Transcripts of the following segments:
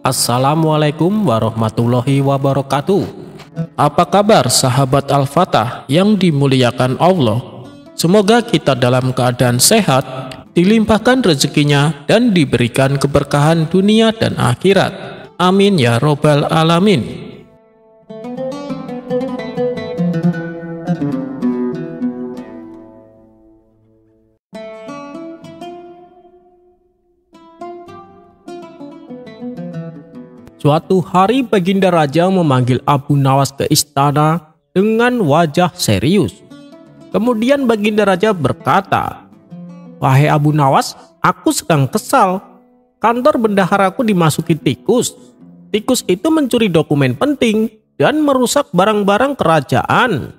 Assalamualaikum warahmatullahi wabarakatuh. Apa kabar sahabat Al-Fatah yang dimuliakan Allah? Semoga kita dalam keadaan sehat, dilimpahkan rezekinya, dan diberikan keberkahan dunia dan akhirat. Amin ya robbal alamin. Suatu hari Baginda Raja memanggil Abu Nawas ke istana dengan wajah serius. Kemudian Baginda Raja berkata, "Wahai Abu Nawas, aku sedang kesal. Kantor bendaharaku dimasuki tikus. Tikus itu mencuri dokumen penting dan merusak barang-barang kerajaan.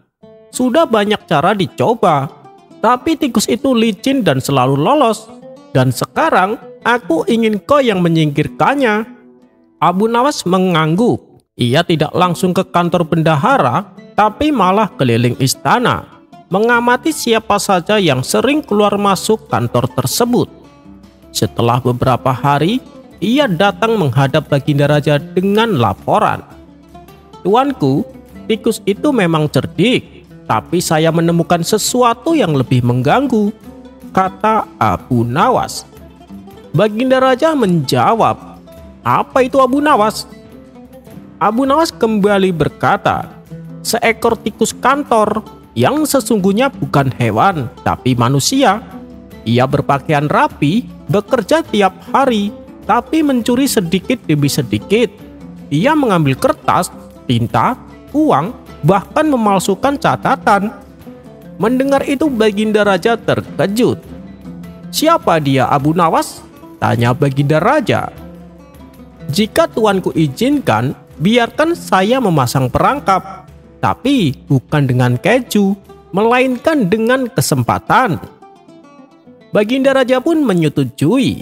Sudah banyak cara dicoba, tapi tikus itu licin dan selalu lolos. Dan sekarang aku ingin kau yang menyingkirkannya." Abu Nawas mengangguk. Ia tidak langsung ke kantor bendahara, tapi malah keliling istana, mengamati siapa saja yang sering keluar masuk kantor tersebut. Setelah beberapa hari, ia datang menghadap Baginda Raja dengan laporan. "Tuanku, tikus itu memang cerdik, tapi saya menemukan sesuatu yang lebih mengganggu," kata Abu Nawas. Baginda Raja menjawab, "Apa itu Abu Nawas?" Abu Nawas kembali berkata, "Seekor tikus kantor yang sesungguhnya bukan hewan tapi manusia. Ia berpakaian rapi, bekerja tiap hari, tapi mencuri sedikit demi sedikit. Ia mengambil kertas, tinta, uang, bahkan memalsukan catatan." Mendengar itu Baginda Raja terkejut. "Siapa dia Abu Nawas?" tanya Baginda Raja. "Jika tuanku izinkan, biarkan saya memasang perangkap, tapi bukan dengan keju, melainkan dengan kesempatan." Baginda Raja pun menyetujui.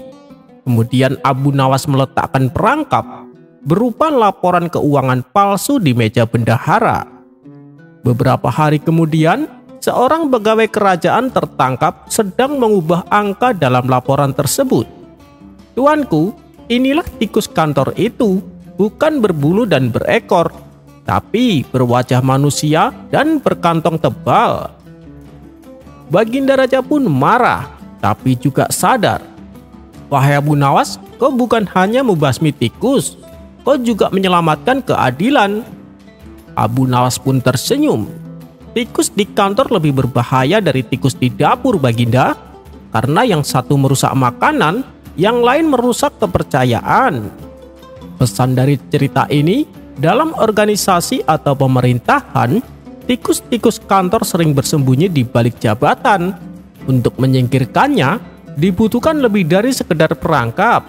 Kemudian Abu Nawas meletakkan perangkap berupa laporan keuangan palsu di meja bendahara. Beberapa hari kemudian, seorang pegawai kerajaan tertangkap sedang mengubah angka dalam laporan tersebut. "Tuanku, inilah tikus kantor itu, bukan berbulu dan berekor, tapi berwajah manusia dan berkantong tebal." Baginda Raja pun marah, tapi juga sadar. "Wahai Abu Nawas, kau bukan hanya membasmi tikus, kau juga menyelamatkan keadilan." Abu Nawas pun tersenyum. "Tikus di kantor lebih berbahaya dari tikus di dapur, Baginda, karena yang satu merusak makanan, yang lain merusak kepercayaan." Pesan dari cerita ini, dalam organisasi atau pemerintahan, tikus-tikus kantor sering bersembunyi di balik jabatan. Untuk menyingkirkannya, dibutuhkan lebih dari sekedar perangkap,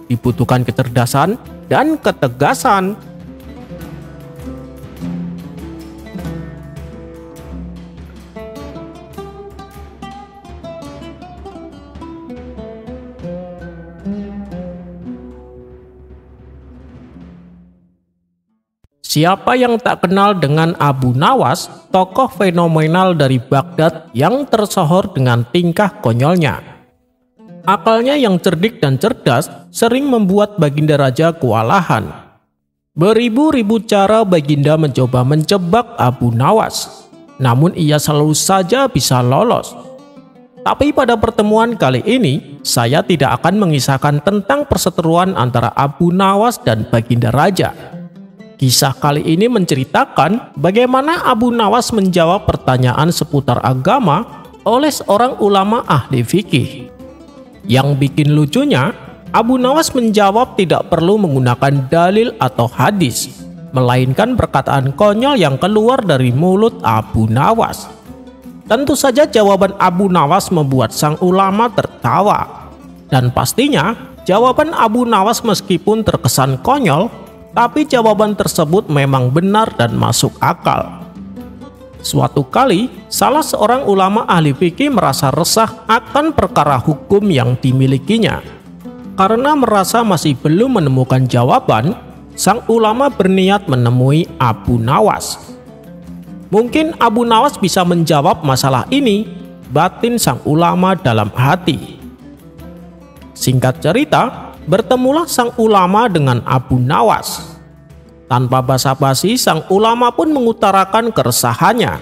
dibutuhkan kecerdasan dan ketegasan. Siapa yang tak kenal dengan Abu Nawas, tokoh fenomenal dari Baghdad yang tersohor dengan tingkah konyolnya. Akalnya yang cerdik dan cerdas sering membuat Baginda Raja kewalahan. Beribu-ribu cara Baginda mencoba menjebak Abu Nawas, namun ia selalu saja bisa lolos. Tapi pada pertemuan kali ini, saya tidak akan mengisahkan tentang perseteruan antara Abu Nawas dan Baginda Raja. Kisah kali ini menceritakan bagaimana Abu Nawas menjawab pertanyaan seputar agama oleh seorang ulama ahli fikih. Yang bikin lucunya, Abu Nawas menjawab tidak perlu menggunakan dalil atau hadis, melainkan perkataan konyol yang keluar dari mulut Abu Nawas. Tentu saja jawaban Abu Nawas membuat sang ulama tertawa. Dan pastinya jawaban Abu Nawas meskipun terkesan konyol, tapi jawaban tersebut memang benar dan masuk akal. Suatu kali, salah seorang ulama ahli fikih merasa resah akan perkara hukum yang dimilikinya. Karena merasa masih belum menemukan jawaban, sang ulama berniat menemui Abu Nawas. Mungkin Abu Nawas bisa menjawab masalah ini, batin sang ulama dalam hati. Singkat cerita, bertemulah sang ulama dengan Abu Nawas. Tanpa basa-basi, sang ulama pun mengutarakan keresahannya.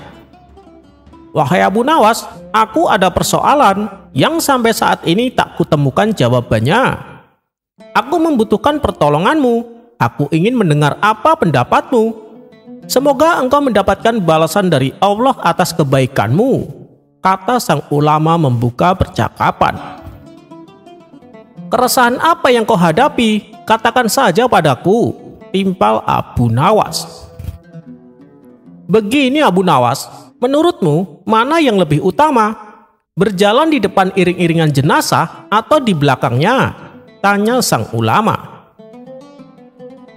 "Wahai Abu Nawas, aku ada persoalan yang sampai saat ini tak kutemukan jawabannya. Aku membutuhkan pertolonganmu. Aku ingin mendengar apa pendapatmu. Semoga engkau mendapatkan balasan dari Allah atas kebaikanmu," kata sang ulama membuka percakapan. "Keresahan apa yang kau hadapi? Katakan saja padaku," timpal Abu Nawas. "Begini Abu Nawas, menurutmu mana yang lebih utama? Berjalan di depan iring-iringan jenazah atau di belakangnya?" tanya sang ulama.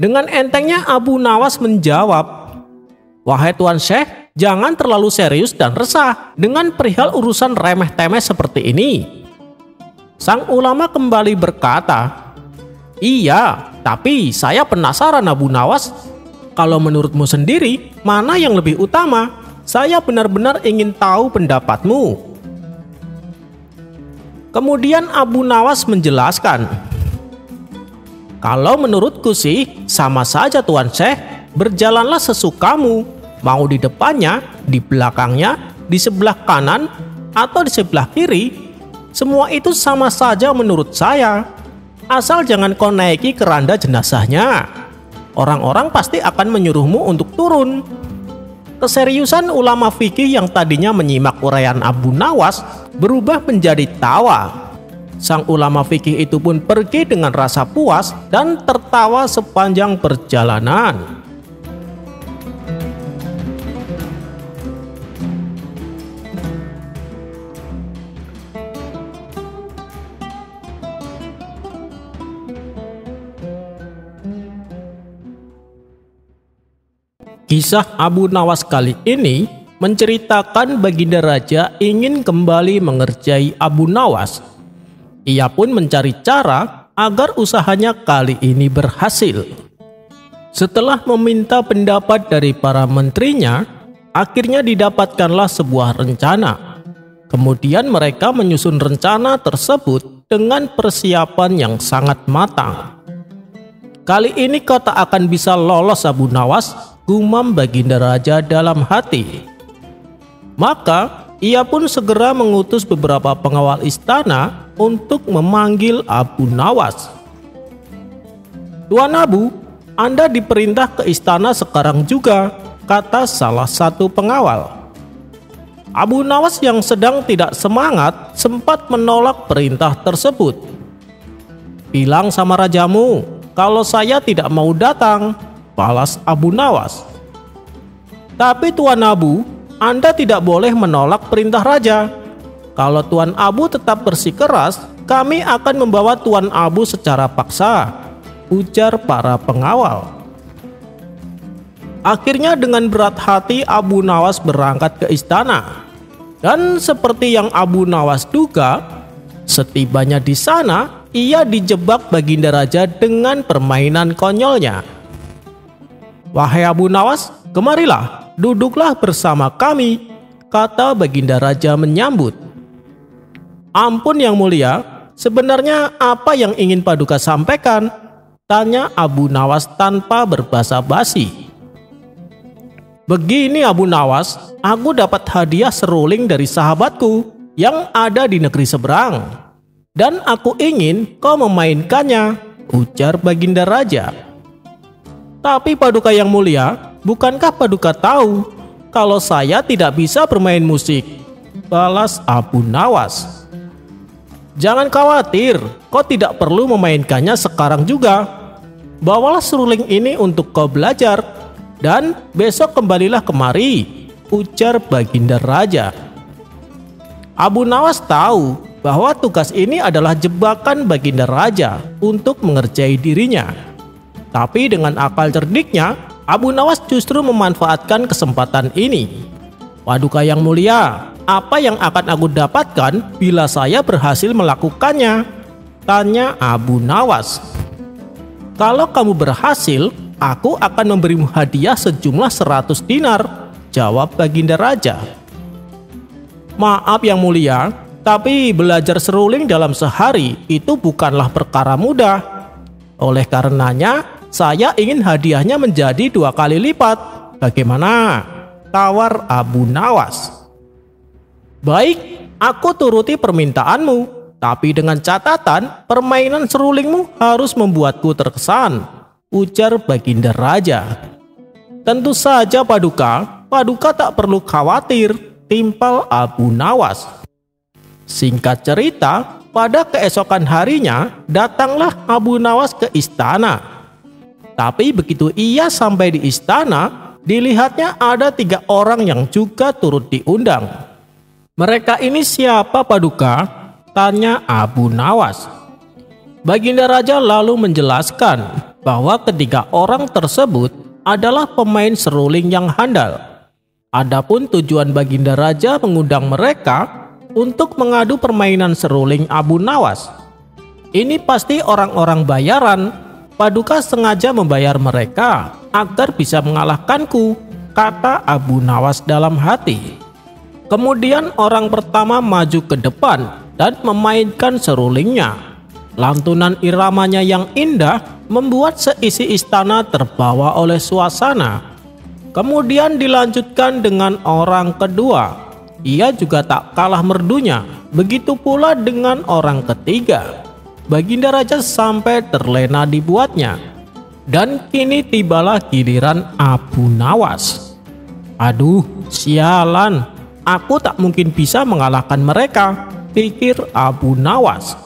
Dengan entengnya Abu Nawas menjawab, "Wahai Tuan Syekh, jangan terlalu serius dan resah dengan perihal urusan remeh-temeh seperti ini." Sang ulama kembali berkata, "Iya, tapi saya penasaran Abu Nawas. Kalau menurutmu sendiri, mana yang lebih utama? Saya benar-benar ingin tahu pendapatmu." Kemudian Abu Nawas menjelaskan, "Kalau menurutku sih, sama saja Tuan Syekh. Berjalanlah sesukamu. Mau di depannya, di belakangnya, di sebelah kanan, atau di sebelah kiri. Semua itu sama saja menurut saya. Asal jangan kau naiki keranda jenazahnya. Orang-orang pasti akan menyuruhmu untuk turun." Keseriusan ulama fikih yang tadinya menyimak uraian Abu Nawas berubah menjadi tawa. Sang ulama fikih itu pun pergi dengan rasa puas dan tertawa sepanjang perjalanan. Kisah Abu Nawas kali ini menceritakan Baginda Raja ingin kembali mengerjai Abu Nawas. Ia pun mencari cara agar usahanya kali ini berhasil. Setelah meminta pendapat dari para menterinya, akhirnya didapatkanlah sebuah rencana. Kemudian mereka menyusun rencana tersebut dengan persiapan yang sangat matang. "Kali ini kau tak akan bisa lolos Abu Nawas," gumam Baginda Raja dalam hati. Maka ia pun segera mengutus beberapa pengawal istana untuk memanggil Abu Nawas. "Tuan Abu, Anda diperintah ke istana sekarang juga," kata salah satu pengawal. Abu Nawas yang sedang tidak semangat sempat menolak perintah tersebut. "Bilang sama rajamu kalau saya tidak mau datang," balas Abu Nawas. "Tapi Tuan Abu, Anda tidak boleh menolak perintah raja. Kalau Tuan Abu tetap bersikeras, kami akan membawa Tuan Abu secara paksa," ujar para pengawal. Akhirnya dengan berat hati Abu Nawas berangkat ke istana. Dan seperti yang Abu Nawas duga, setibanya di sana ia dijebak Baginda Raja dengan permainan konyolnya. "Wahai Abu Nawas, kemarilah, duduklah bersama kami," kata Baginda Raja menyambut. "Ampun Yang Mulia, sebenarnya apa yang ingin Paduka sampaikan?" tanya Abu Nawas tanpa berbasa-basi. "Begini Abu Nawas, aku dapat hadiah seruling dari sahabatku yang ada di negeri seberang, dan aku ingin kau memainkannya," ujar Baginda Raja. "Tapi Paduka Yang Mulia, bukankah Paduka tahu kalau saya tidak bisa bermain musik?" balas Abu Nawas. "Jangan khawatir, kau tidak perlu memainkannya sekarang juga. Bawalah seruling ini untuk kau belajar, dan besok kembalilah kemari," ujar Baginda Raja. Abu Nawas tahu bahwa tugas ini adalah jebakan Baginda Raja untuk mengerjai dirinya. Tapi dengan akal cerdiknya, Abu Nawas justru memanfaatkan kesempatan ini. "Paduka Yang Mulia, apa yang akan aku dapatkan bila saya berhasil melakukannya?" tanya Abu Nawas. "Kalau kamu berhasil, aku akan memberimu hadiah sejumlah 100 dinar, jawab Baginda Raja. "Maaf Yang Mulia, tapi belajar seruling dalam sehari itu bukanlah perkara mudah," Oleh karenanya, saya ingin hadiahnya menjadi 2 kali lipat. Bagaimana?" tawar Abu Nawas. "Baik, aku turuti permintaanmu, tapi dengan catatan permainan serulingmu harus membuatku terkesan," ujar Baginda Raja. "Tentu saja Paduka, Paduka tak perlu khawatir," timpal Abu Nawas. Singkat cerita, pada keesokan harinya datanglah Abu Nawas ke istana. Tapi begitu ia sampai di istana, dilihatnya ada 3 orang yang juga turut diundang. "Mereka ini siapa Paduka?" tanya Abu Nawas. Baginda Raja lalu menjelaskan bahwa ketiga orang tersebut adalah pemain seruling yang handal. Adapun tujuan Baginda Raja mengundang mereka untuk mengadu permainan seruling Abu Nawas. Ini pasti orang-orang bayaran. Paduka sengaja membayar mereka agar bisa mengalahkanku, kata Abu Nawas dalam hati. Kemudian orang pertama maju ke depan dan memainkan serulingnya. Lantunan iramanya yang indah membuat seisi istana terbawa oleh suasana. Kemudian dilanjutkan dengan orang kedua. Ia juga tak kalah merdunya, begitu pula dengan orang ketiga. Baginda Raja sampai terlena dibuatnya. Dan kini tibalah giliran Abu Nawas. "Aduh, sialan, aku tak mungkin bisa mengalahkan mereka," pikir Abu Nawas.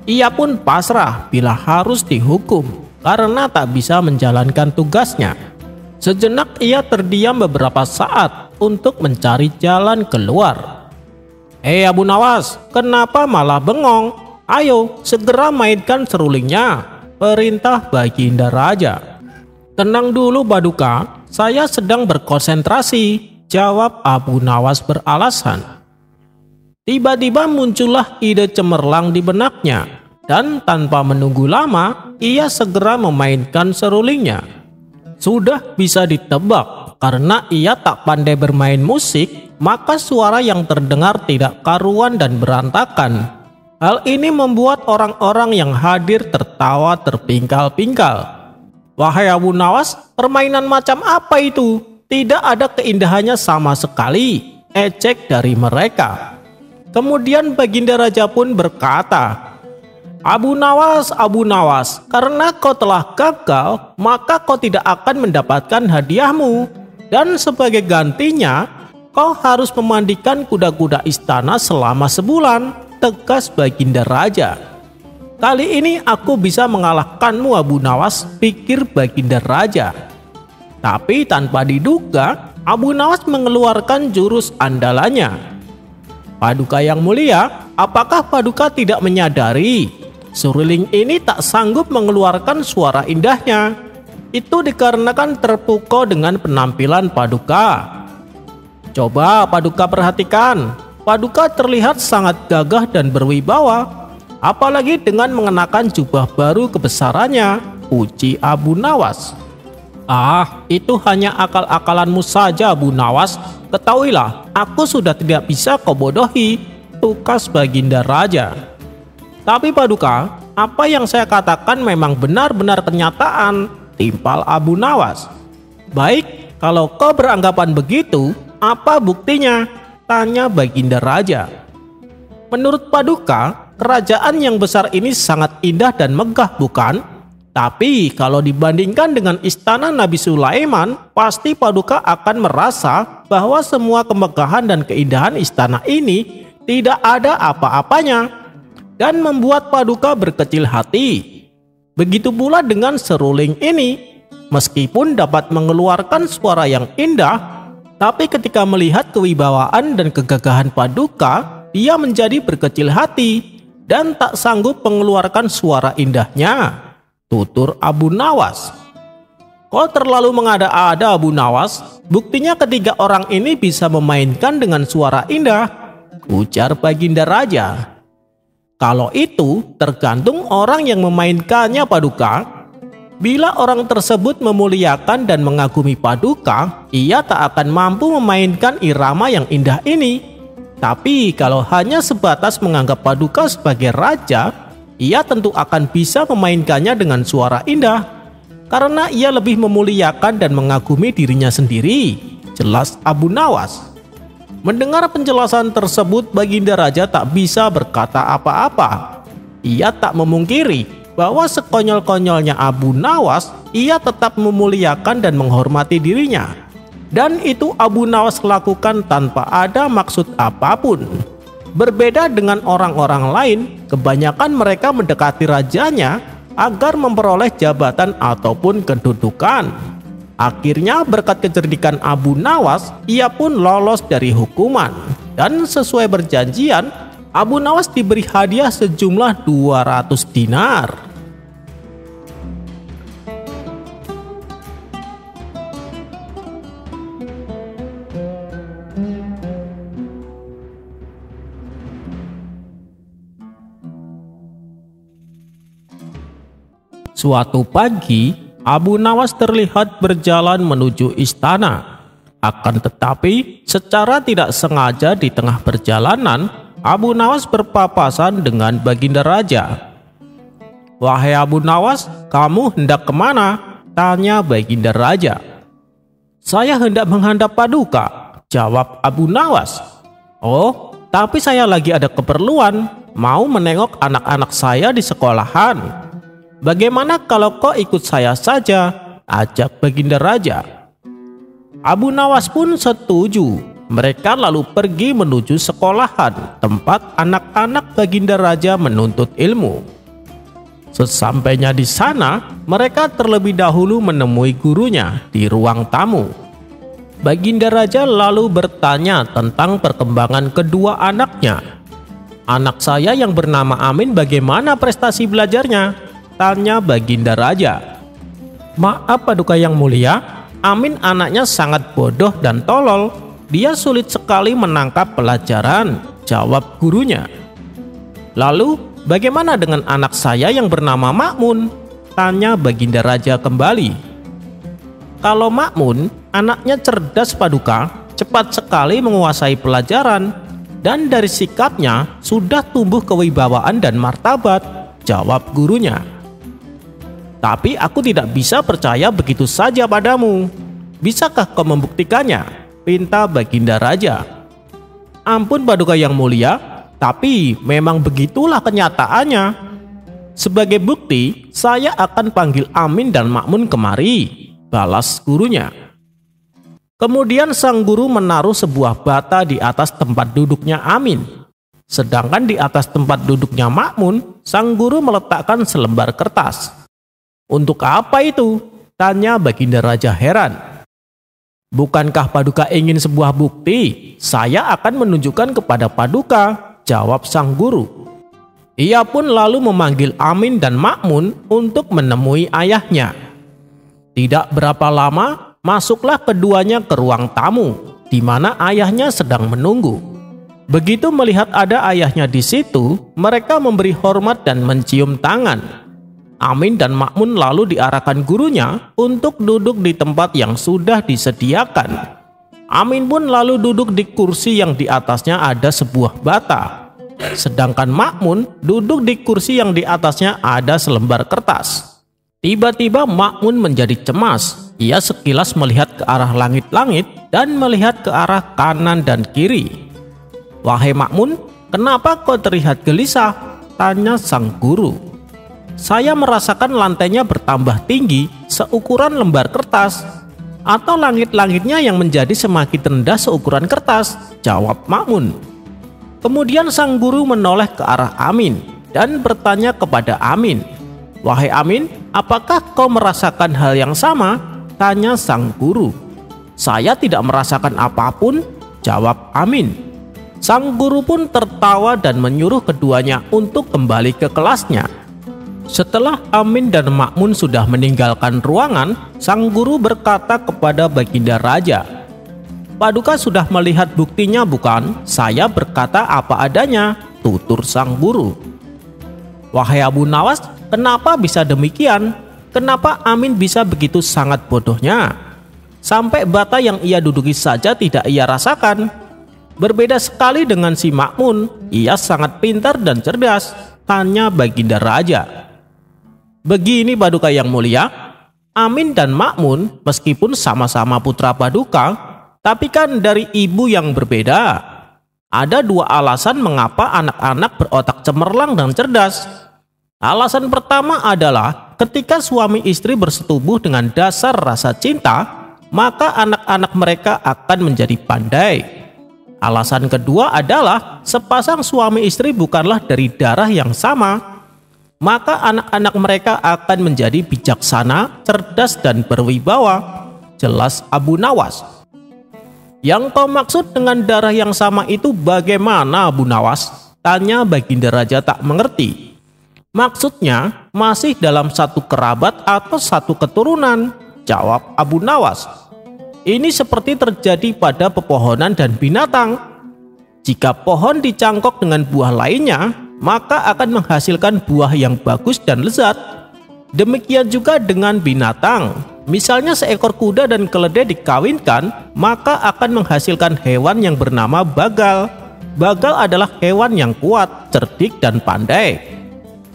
Ia pun pasrah bila harus dihukum karena tak bisa menjalankan tugasnya. Sejenak ia terdiam beberapa saat untuk mencari jalan keluar. "Hei Abu Nawas, kenapa malah bengong? Ayo segera mainkan serulingnya," perintah Baginda Raja. "Tenang dulu Paduka, saya sedang berkonsentrasi," jawab Abu Nawas beralasan. Tiba-tiba muncullah ide cemerlang di benaknya, dan tanpa menunggu lama ia segera memainkan serulingnya. Sudah bisa ditebak, karena ia tak pandai bermain musik, maka suara yang terdengar tidak karuan dan berantakan. Hal ini membuat orang-orang yang hadir tertawa terpingkal-pingkal. "Wahai Abu Nawas, permainan macam apa itu? Tidak ada keindahannya sama sekali," ejek dari mereka. Kemudian Baginda Raja pun berkata, Abu Nawas, karena kau telah gagal, maka kau tidak akan mendapatkan hadiahmu. Dan sebagai gantinya, kau harus memandikan kuda-kuda istana selama sebulan," tegas Baginda Raja. "Kali ini aku bisa mengalahkanmu Abu Nawas," pikir Baginda Raja. Tapi tanpa diduga, Abu Nawas mengeluarkan jurus andalannya. "Paduka yang mulia, apakah Paduka tidak menyadari seruling ini tak sanggup mengeluarkan suara indahnya? Itu dikarenakan terpukau dengan penampilan Paduka. Coba Paduka perhatikan, Paduka terlihat sangat gagah dan berwibawa, apalagi dengan mengenakan jubah baru kebesarannya," puji Abu Nawas. "Ah, itu hanya akal-akalanmu saja Abu Nawas. Ketahuilah, aku sudah tidak bisa kau bodohi," tukas Baginda Raja. "Tapi Paduka, apa yang saya katakan memang benar-benar kenyataan," timpal Abu Nawas. "Baik, kalau kau beranggapan begitu, apa buktinya?" tanya Baginda Raja. "Menurut Paduka, kerajaan yang besar ini sangat indah dan megah, bukan? Tapi kalau dibandingkan dengan istana Nabi Sulaiman, pasti Paduka akan merasa bahwa semua kemegahan dan keindahan istana ini tidak ada apa-apanya, dan membuat Paduka berkecil hati. Begitu pula dengan seruling ini, meskipun dapat mengeluarkan suara yang indah, tapi ketika melihat kewibawaan dan kegagahan Paduka, dia menjadi berkecil hati dan tak sanggup mengeluarkan suara indahnya," tutur Abu Nawas. "Kau terlalu mengada-ada Abu Nawas. Buktinya ketiga orang ini bisa memainkan dengan suara indah," ujar Baginda Raja. "Kalau itu tergantung orang yang memainkannya Paduka. Bila orang tersebut memuliakan dan mengagumi Paduka, ia tak akan mampu memainkan irama yang indah ini. Tapi kalau hanya sebatas menganggap Paduka sebagai raja, ia tentu akan bisa memainkannya dengan suara indah, karena ia lebih memuliakan dan mengagumi dirinya sendiri, jelas Abu Nawas. Mendengar penjelasan tersebut, Baginda Raja tak bisa berkata apa-apa. Ia tak memungkiri bahwa sekonyol-konyolnya Abu Nawas, ia tetap memuliakan dan menghormati dirinya. Dan itu Abu Nawas lakukan tanpa ada maksud apapun. Berbeda dengan orang-orang lain, kebanyakan mereka mendekati rajanya agar memperoleh jabatan ataupun kedudukan. Akhirnya berkat kecerdikan Abu Nawas, ia pun lolos dari hukuman. Dan sesuai berjanjian, Abu Nawas diberi hadiah sejumlah 200 dinar. Suatu pagi, Abu Nawas terlihat berjalan menuju istana. Akan tetapi, secara tidak sengaja di tengah perjalanan, Abu Nawas berpapasan dengan Baginda Raja. "Wahai Abu Nawas, kamu hendak kemana?" tanya Baginda Raja. "Saya hendak menghadap Paduka," jawab Abu Nawas. "Oh, tapi saya lagi ada keperluan, mau menengok anak-anak saya di sekolahan. Bagaimana kalau kau ikut saya saja?" ajak Baginda Raja. Abu Nawas pun setuju. Mereka lalu pergi menuju sekolahan, tempat anak-anak Baginda Raja menuntut ilmu. Sesampainya di sana, mereka terlebih dahulu menemui gurunya di ruang tamu. Baginda Raja lalu bertanya tentang perkembangan kedua anaknya. "Anak saya yang bernama Amin bagaimana prestasi belajarnya?" tanya Baginda Raja. "Maaf Paduka yang mulia, Amin anaknya sangat bodoh dan tolol. Dia sulit sekali menangkap pelajaran," jawab gurunya. "Lalu bagaimana dengan anak saya yang bernama Makmun?" tanya Baginda Raja kembali. "Kalau Makmun, anaknya cerdas Paduka, cepat sekali menguasai pelajaran, dan dari sikapnya sudah tumbuh kewibawaan dan martabat," jawab gurunya. "Tapi aku tidak bisa percaya begitu saja padamu. Bisakah kau membuktikannya?" pinta Baginda Raja. "Ampun Paduka yang mulia, tapi memang begitulah kenyataannya. Sebagai bukti, saya akan panggil Amin dan Makmun kemari," balas gurunya. Kemudian sang guru menaruh sebuah bata di atas tempat duduknya Amin. Sedangkan di atas tempat duduknya Makmun, sang guru meletakkan selembar kertas. "Untuk apa itu?" tanya Baginda Raja heran. "Bukankah Paduka ingin sebuah bukti? Saya akan menunjukkan kepada Paduka," jawab sang guru. Ia pun lalu memanggil Amin dan Makmun untuk menemui ayahnya. Tidak berapa lama, masuklah keduanya ke ruang tamu, di mana ayahnya sedang menunggu. Begitu melihat ada ayahnya di situ, mereka memberi hormat dan mencium tangan. Amin dan Makmun lalu diarahkan gurunya untuk duduk di tempat yang sudah disediakan. Amin pun lalu duduk di kursi yang di atasnya ada sebuah bata. Sedangkan Makmun duduk di kursi yang di atasnya ada selembar kertas. Tiba-tiba Makmun menjadi cemas. Ia sekilas melihat ke arah langit-langit dan melihat ke arah kanan dan kiri. "Wahai Makmun, kenapa kau terlihat gelisah?" tanya sang guru. "Saya merasakan lantainya bertambah tinggi seukuran lembar kertas, atau langit-langitnya yang menjadi semakin rendah seukuran kertas," jawab Makmun. Kemudian sang guru menoleh ke arah Amin dan bertanya kepada Amin. "Wahai Amin, apakah kau merasakan hal yang sama?" tanya sang guru. "Saya tidak merasakan apapun," jawab Amin. Sang guru pun tertawa dan menyuruh keduanya untuk kembali ke kelasnya. Setelah Amin dan Makmun sudah meninggalkan ruangan, sang guru berkata kepada Baginda Raja, "Paduka sudah melihat buktinya bukan? Saya berkata apa adanya," tutur sang guru. "Wahai Abu Nawas, kenapa bisa demikian? Kenapa Amin bisa begitu sangat bodohnya? Sampai bata yang ia duduki saja tidak ia rasakan. Berbeda sekali dengan si Ma'mun, ia sangat pintar dan cerdas, tanya Baginda Raja. Begini Paduka yang mulia, Amin dan Ma'mun meskipun sama-sama putra Paduka, tapi kan dari ibu yang berbeda. Ada dua alasan mengapa anak-anak berotak cemerlang dan cerdas. Alasan pertama adalah ketika suami istri bersetubuh dengan dasar rasa cinta, maka anak-anak mereka akan menjadi pandai. Alasan kedua adalah sepasang suami istri bukanlah dari darah yang sama, maka anak-anak mereka akan menjadi bijaksana, cerdas dan berwibawa. Jelas Abu Nawas. Yang kau maksud dengan darah yang sama itu bagaimana Abu Nawas? Tanya Baginda Raja tak mengerti. Maksudnya masih dalam satu kerabat atau satu keturunan, jawab Abu Nawas. Ini seperti terjadi pada pepohonan dan binatang. Jika pohon dicangkok dengan buah lainnya, maka akan menghasilkan buah yang bagus dan lezat. Demikian juga dengan binatang. Misalnya seekor kuda dan keledai dikawinkan, maka akan menghasilkan hewan yang bernama bagal. Bagal adalah hewan yang kuat, cerdik dan pandai.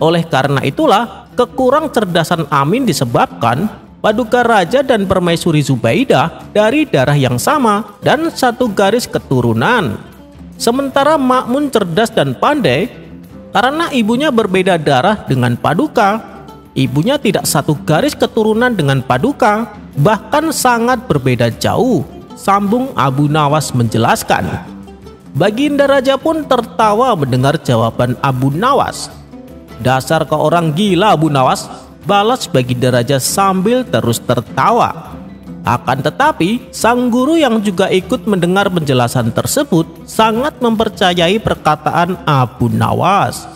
Oleh karena itulah, kekurang cerdasan Amin disebabkan Paduka Raja dan Permaisuri Zubaidah dari darah yang sama dan satu garis keturunan. Sementara Ma'mun cerdas dan pandai karena ibunya berbeda darah dengan Paduka. Ibunya tidak satu garis keturunan dengan Paduka, bahkan sangat berbeda jauh, sambung Abu Nawas menjelaskan. Baginda Raja pun tertawa mendengar jawaban Abu Nawas. Dasar kau orang gila Abu Nawas, balas Baginda Raja sambil terus tertawa. Akan tetapi, sang guru yang juga ikut mendengar penjelasan tersebut sangat mempercayai perkataan Abu Nawas.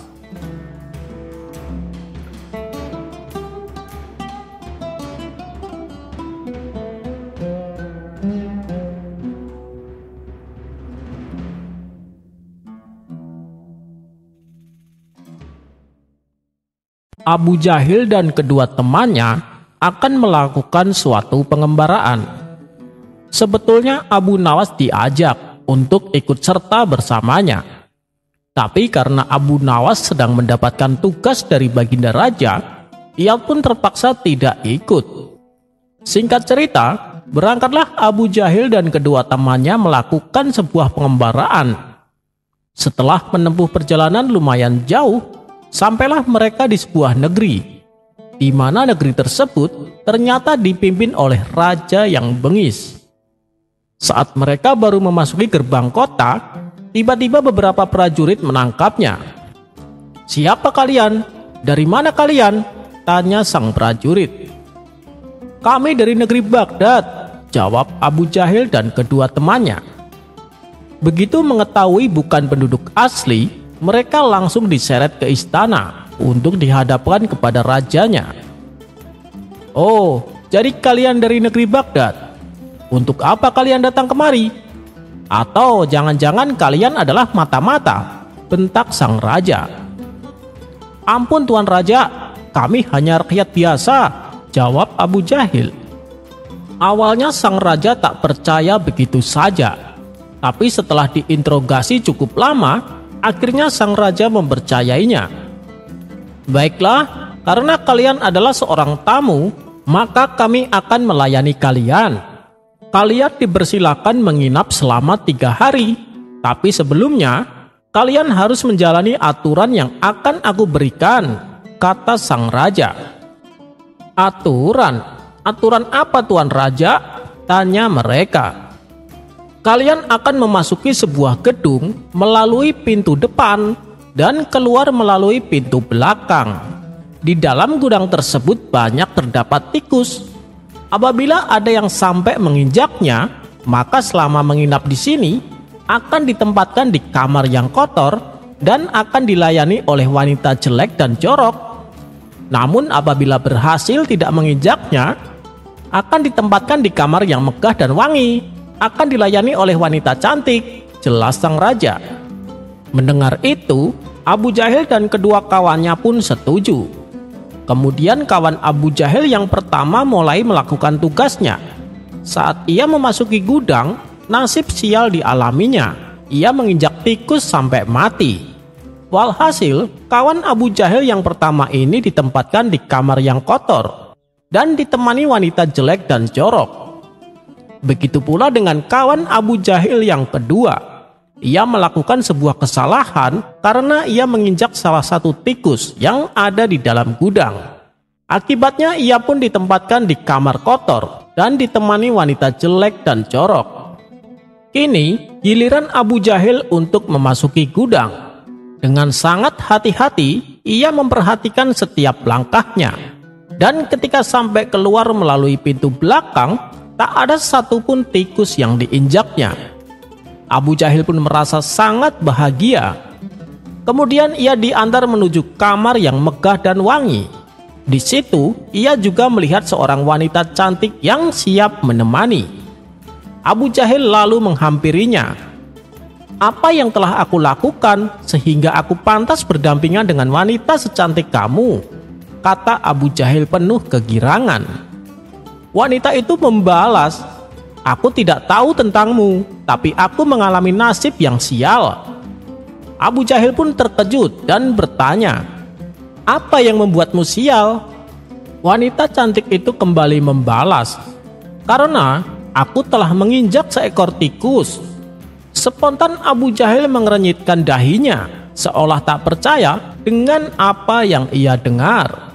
Abu Jahil dan kedua temannya akan melakukan suatu pengembaraan. Sebetulnya Abu Nawas diajak untuk ikut serta bersamanya. Tapi karena Abu Nawas sedang mendapatkan tugas dari Baginda Raja, ia pun terpaksa tidak ikut. Singkat cerita, berangkatlah Abu Jahil dan kedua temannya melakukan sebuah pengembaraan. Setelah menempuh perjalanan lumayan jauh, sampailah mereka di sebuah negeri, di mana negeri tersebut ternyata dipimpin oleh raja yang bengis. Saat mereka baru memasuki gerbang kota, tiba-tiba beberapa prajurit menangkapnya. "Siapa kalian? Dari mana kalian?" tanya sang prajurit. "Kami dari negeri Baghdad," jawab Abu Jahil dan kedua temannya. Begitu mengetahui bukan penduduk asli, mereka langsung diseret ke istana untuk dihadapkan kepada rajanya. "Oh, jadi kalian dari negeri Baghdad. Untuk apa kalian datang kemari? Atau jangan-jangan kalian adalah mata-mata?" bentak sang raja. "Ampun Tuan Raja, kami hanya rakyat biasa," jawab Abu Jahil. Awalnya sang raja tak percaya begitu saja, tapi setelah diinterogasi cukup lama, akhirnya sang raja mempercayainya. "Baiklah, karena kalian adalah seorang tamu, maka kami akan melayani kalian. Kalian dipersilakan menginap selama 3 hari. Tapi sebelumnya, kalian harus menjalani aturan yang akan aku berikan," kata sang raja. "Aturan? Aturan apa Tuan Raja?" tanya mereka. "Kalian akan memasuki sebuah gedung melalui pintu depan dan keluar melalui pintu belakang. Di dalam gudang tersebut banyak terdapat tikus. Apabila ada yang sampai menginjaknya, maka selama menginap di sini akan ditempatkan di kamar yang kotor dan akan dilayani oleh wanita jelek dan jorok. Namun apabila berhasil tidak menginjaknya, akan ditempatkan di kamar yang megah dan wangi, akan dilayani oleh wanita cantik," jelas sang raja. Mendengar itu, Abu Jahil dan kedua kawannya pun setuju. Kemudian kawan Abu Jahil yang pertama mulai melakukan tugasnya. Saat ia memasuki gudang, nasib sial dialaminya. ia menginjak tikus sampai mati. Walhasil, kawan Abu Jahil yang pertama ini ditempatkan di kamar yang kotor dan ditemani wanita jelek dan jorok. Begitu pula dengan kawan Abu Jahil yang kedua. Ia melakukan sebuah kesalahan karena ia menginjak salah satu tikus yang ada di dalam gudang. Akibatnya ia pun ditempatkan di kamar kotor dan ditemani wanita jelek dan jorok. Kini giliran Abu Jahil untuk memasuki gudang. Dengan sangat hati-hati, ia memperhatikan setiap langkahnya. Dan ketika sampai keluar melalui pintu belakang, tak ada satupun tikus yang diinjaknya. Abu Jahil pun merasa sangat bahagia. Kemudian ia diantar menuju kamar yang megah dan wangi. Di situ, ia juga melihat seorang wanita cantik yang siap menemani. Abu Jahil lalu menghampirinya. "Apa yang telah aku lakukan sehingga aku pantas berdampingan dengan wanita secantik kamu?" kata Abu Jahil penuh kegirangan. Wanita itu membalas, "Aku tidak tahu tentangmu, tapi aku mengalami nasib yang sial." Abu Jahil pun terkejut dan bertanya, "Apa yang membuatmu sial?" Wanita cantik itu kembali membalas, "Karena aku telah menginjak seekor tikus." Spontan Abu Jahil mengerenyitkan dahinya, seolah tak percaya dengan apa yang ia dengar.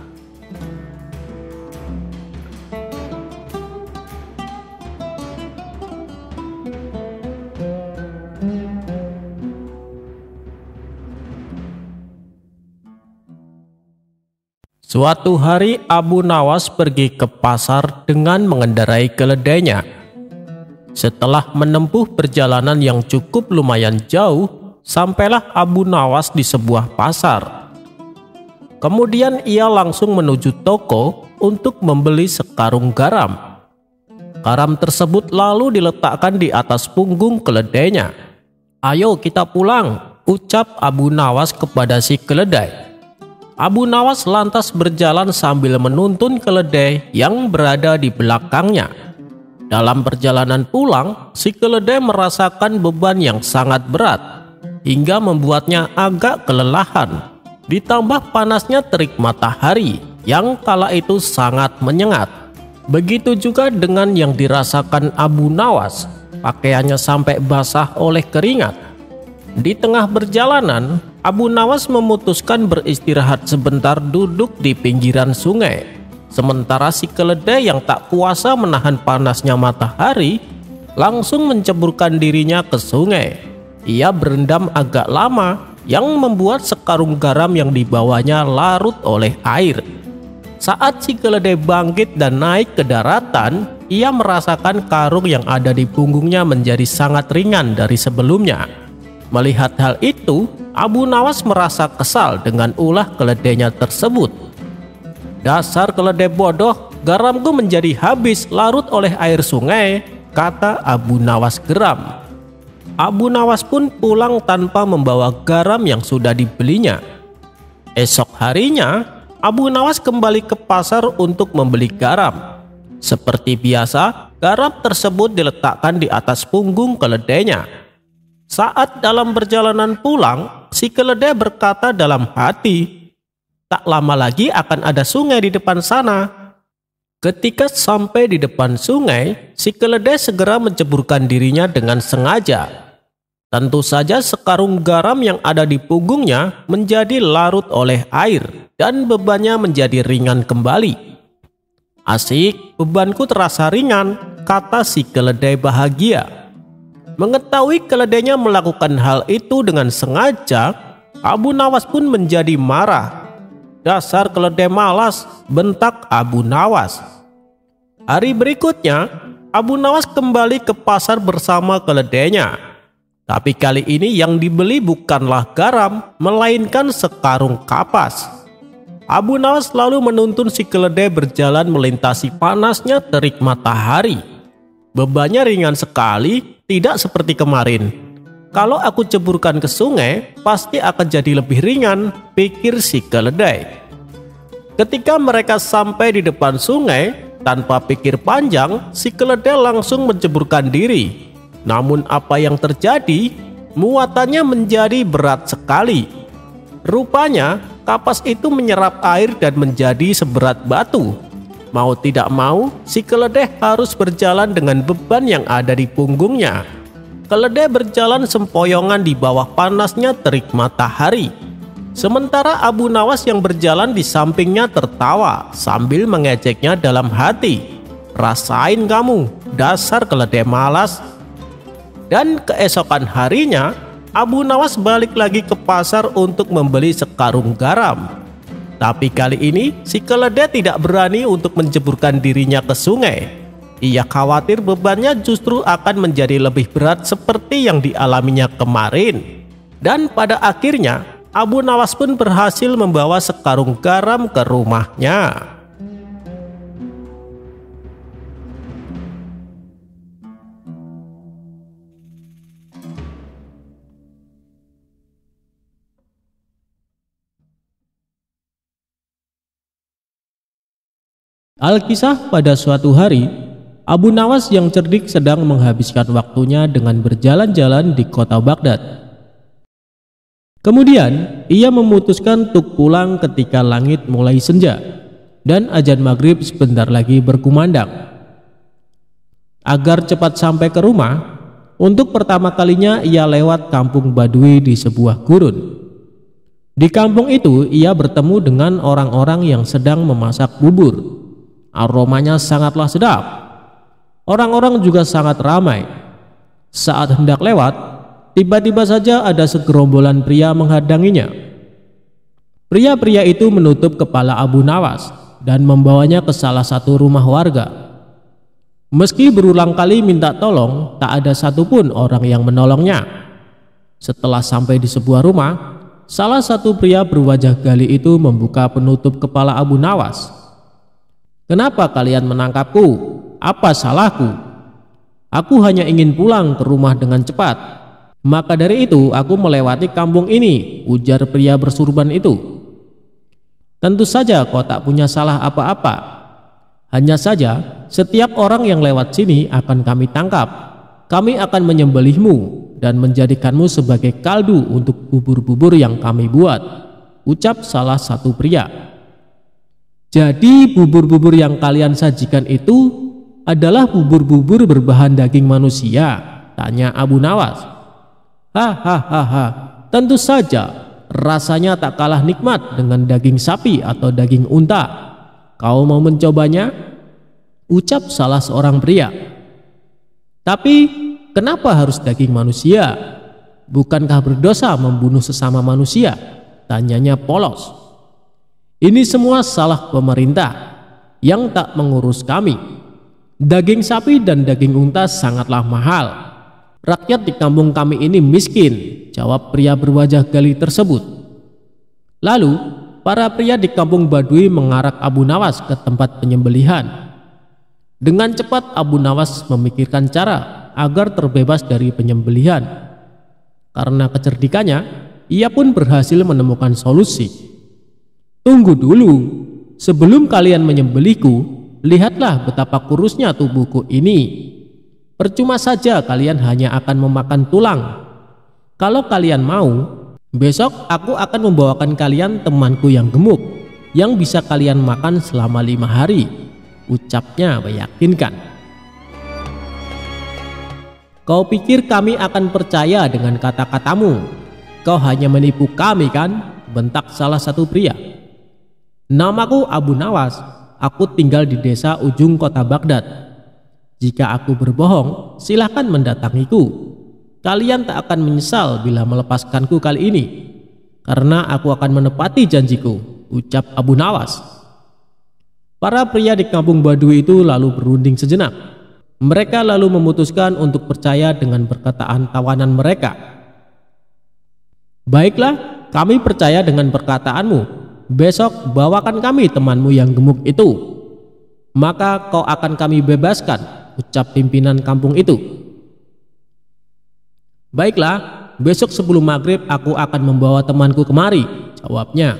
Suatu hari Abu Nawas pergi ke pasar dengan mengendarai keledainya. Setelah menempuh perjalanan yang cukup lumayan jauh, sampailah Abu Nawas di sebuah pasar. Kemudian ia langsung menuju toko untuk membeli sekarung garam. Garam tersebut lalu diletakkan di atas punggung keledainya. "Ayo kita pulang," ucap Abu Nawas kepada si keledai. Abu Nawas lantas berjalan sambil menuntun keledai yang berada di belakangnya. Dalam perjalanan pulang, si keledai merasakan beban yang sangat berat hingga membuatnya agak kelelahan. Ditambah panasnya terik matahari yang kala itu sangat menyengat. Begitu juga dengan yang dirasakan Abu Nawas, pakaiannya sampai basah oleh keringat. Di tengah perjalanan, Abu Nawas memutuskan beristirahat sebentar duduk di pinggiran sungai. Sementara si keledai yang tak kuasa menahan panasnya matahari langsung menceburkan dirinya ke sungai. Ia berendam agak lama yang membuat sekarung garam yang dibawanya larut oleh air. Saat si keledai bangkit dan naik ke daratan, ia merasakan karung yang ada di punggungnya menjadi sangat ringan dari sebelumnya. Melihat hal itu, Abu Nawas merasa kesal dengan ulah keledainya tersebut. "Dasar keledai bodoh, garamku menjadi habis larut oleh air sungai," kata Abu Nawas geram. Abu Nawas pun pulang tanpa membawa garam yang sudah dibelinya. Esok harinya, Abu Nawas kembali ke pasar untuk membeli garam. Seperti biasa, garam tersebut diletakkan di atas punggung keledainya. Saat dalam perjalanan pulang, si keledai berkata dalam hati, "Tak lama lagi akan ada sungai di depan sana." Ketika sampai di depan sungai, si keledai segera menceburkan dirinya dengan sengaja. Tentu saja sekarung garam yang ada di punggungnya menjadi larut oleh air dan bebannya menjadi ringan kembali. "Asik, bebanku terasa ringan," kata si keledai bahagia. Mengetahui keledainya melakukan hal itu dengan sengaja, Abu Nawas pun menjadi marah. "Dasar keledai malas," bentak Abu Nawas. Hari berikutnya, Abu Nawas kembali ke pasar bersama keledainya. Tapi kali ini yang dibeli bukanlah garam, melainkan sekarung kapas. Abu Nawas lalu menuntun si keledai berjalan melintasi panasnya terik matahari. "Bebannya ringan sekali, tidak seperti kemarin. Kalau aku ceburkan ke sungai, pasti akan jadi lebih ringan," pikir si keledai. Ketika mereka sampai di depan sungai, tanpa pikir panjang, si keledai langsung menceburkan diri. Namun apa yang terjadi? muatannya menjadi berat sekali. Rupanya kapas itu menyerap air dan menjadi seberat batu. Mau tidak mau, si keledai harus berjalan dengan beban yang ada di punggungnya. Keledai berjalan sempoyongan di bawah panasnya terik matahari. Sementara Abu Nawas yang berjalan di sampingnya tertawa sambil mengejeknya dalam hati. "Rasain kamu, dasar keledai malas." Dan keesokan harinya, Abu Nawas balik lagi ke pasar untuk membeli sekarung garam. Tapi kali ini si keledai tidak berani untuk menjeburkan dirinya ke sungai. Ia khawatir bebannya justru akan menjadi lebih berat seperti yang dialaminya kemarin. Dan pada akhirnya Abu Nawas pun berhasil membawa sekarung garam ke rumahnya. Alkisah, pada suatu hari, Abu Nawas yang cerdik sedang menghabiskan waktunya dengan berjalan-jalan di kota Baghdad. Kemudian, ia memutuskan untuk pulang ketika langit mulai senja dan azan maghrib sebentar lagi berkumandang. Agar cepat sampai ke rumah, untuk pertama kalinya ia lewat kampung Badui di sebuah gurun. Di kampung itu, ia bertemu dengan orang-orang yang sedang memasak bubur. Aromanya sangatlah sedap. Orang-orang juga sangat ramai. Saat hendak lewat, tiba-tiba saja ada segerombolan pria menghadanginya. Pria-pria itu menutup kepala Abu Nawas dan membawanya ke salah satu rumah warga. Meski berulang kali minta tolong, tak ada satupun orang yang menolongnya. Setelah sampai di sebuah rumah, salah satu pria berwajah gali itu membuka penutup kepala Abu Nawas. "Kenapa kalian menangkapku? Apa salahku? Aku hanya ingin pulang ke rumah dengan cepat. Maka dari itu aku melewati kampung ini," ujar pria bersurban itu. "Tentu saja kau tak punya salah apa-apa. Hanya saja setiap orang yang lewat sini akan kami tangkap. Kami akan menyembelihmu dan menjadikanmu sebagai kaldu untuk bubur-bubur yang kami buat," ucap salah satu pria. "Jadi bubur-bubur yang kalian sajikan itu adalah bubur-bubur berbahan daging manusia?" tanya Abu Nawas. "Hahaha, tentu saja, rasanya tak kalah nikmat dengan daging sapi atau daging unta. Kau mau mencobanya?" ucap salah seorang pria. "Tapi kenapa harus daging manusia? Bukankah berdosa membunuh sesama manusia?" tanyanya polos. "Ini semua salah pemerintah yang tak mengurus kami. Daging sapi dan daging unta sangatlah mahal. Rakyat di kampung kami ini miskin," jawab pria berwajah gali tersebut. Lalu para pria di kampung Badui mengarak Abu Nawas ke tempat penyembelihan. Dengan cepat Abu Nawas memikirkan cara agar terbebas dari penyembelihan. Karena kecerdikannya, ia pun berhasil menemukan solusi. "Tunggu dulu, sebelum kalian menyembelihku, lihatlah betapa kurusnya tubuhku ini. Percuma saja kalian hanya akan memakan tulang. Kalau kalian mau, besok aku akan membawakan kalian temanku yang gemuk, yang bisa kalian makan selama 5 hari, ucapnya meyakinkan. "Kau pikir kami akan percaya dengan kata-katamu? Kau hanya menipu kami kan?" bentak salah satu pria. "Namaku Abu Nawas, aku tinggal di desa ujung kota Baghdad. Jika aku berbohong, silahkan mendatangiku. Kalian tak akan menyesal bila melepaskanku kali ini, karena aku akan menepati janjiku," ucap Abu Nawas. Para pria di kampung Badui itu lalu berunding sejenak. Mereka lalu memutuskan untuk percaya dengan perkataan tawanan mereka. "Baiklah, kami percaya dengan perkataanmu. Besok bawakan kami temanmu yang gemuk itu, maka kau akan kami bebaskan," ucap pimpinan kampung itu. "Baiklah, besok sebelum maghrib aku akan membawa temanku kemari," jawabnya.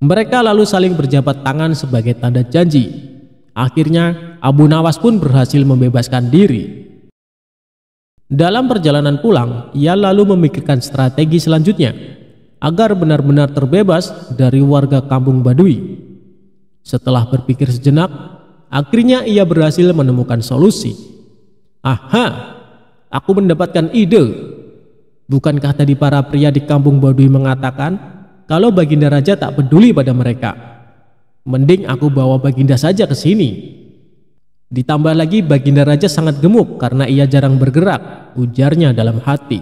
Mereka lalu saling berjabat tangan sebagai tanda janji. Akhirnya Abu Nawas pun berhasil membebaskan diri. Dalam perjalanan pulang, ia lalu memikirkan strategi selanjutnya agar benar-benar terbebas dari warga kampung Baduy. Setelah berpikir sejenak, akhirnya ia berhasil menemukan solusi. Aha, aku mendapatkan ide. Bukankah tadi para pria di kampung Baduy mengatakan kalau Baginda Raja tak peduli pada mereka? Mending aku bawa Baginda saja ke sini. Ditambah lagi Baginda Raja sangat gemuk karena ia jarang bergerak, ujarnya dalam hati.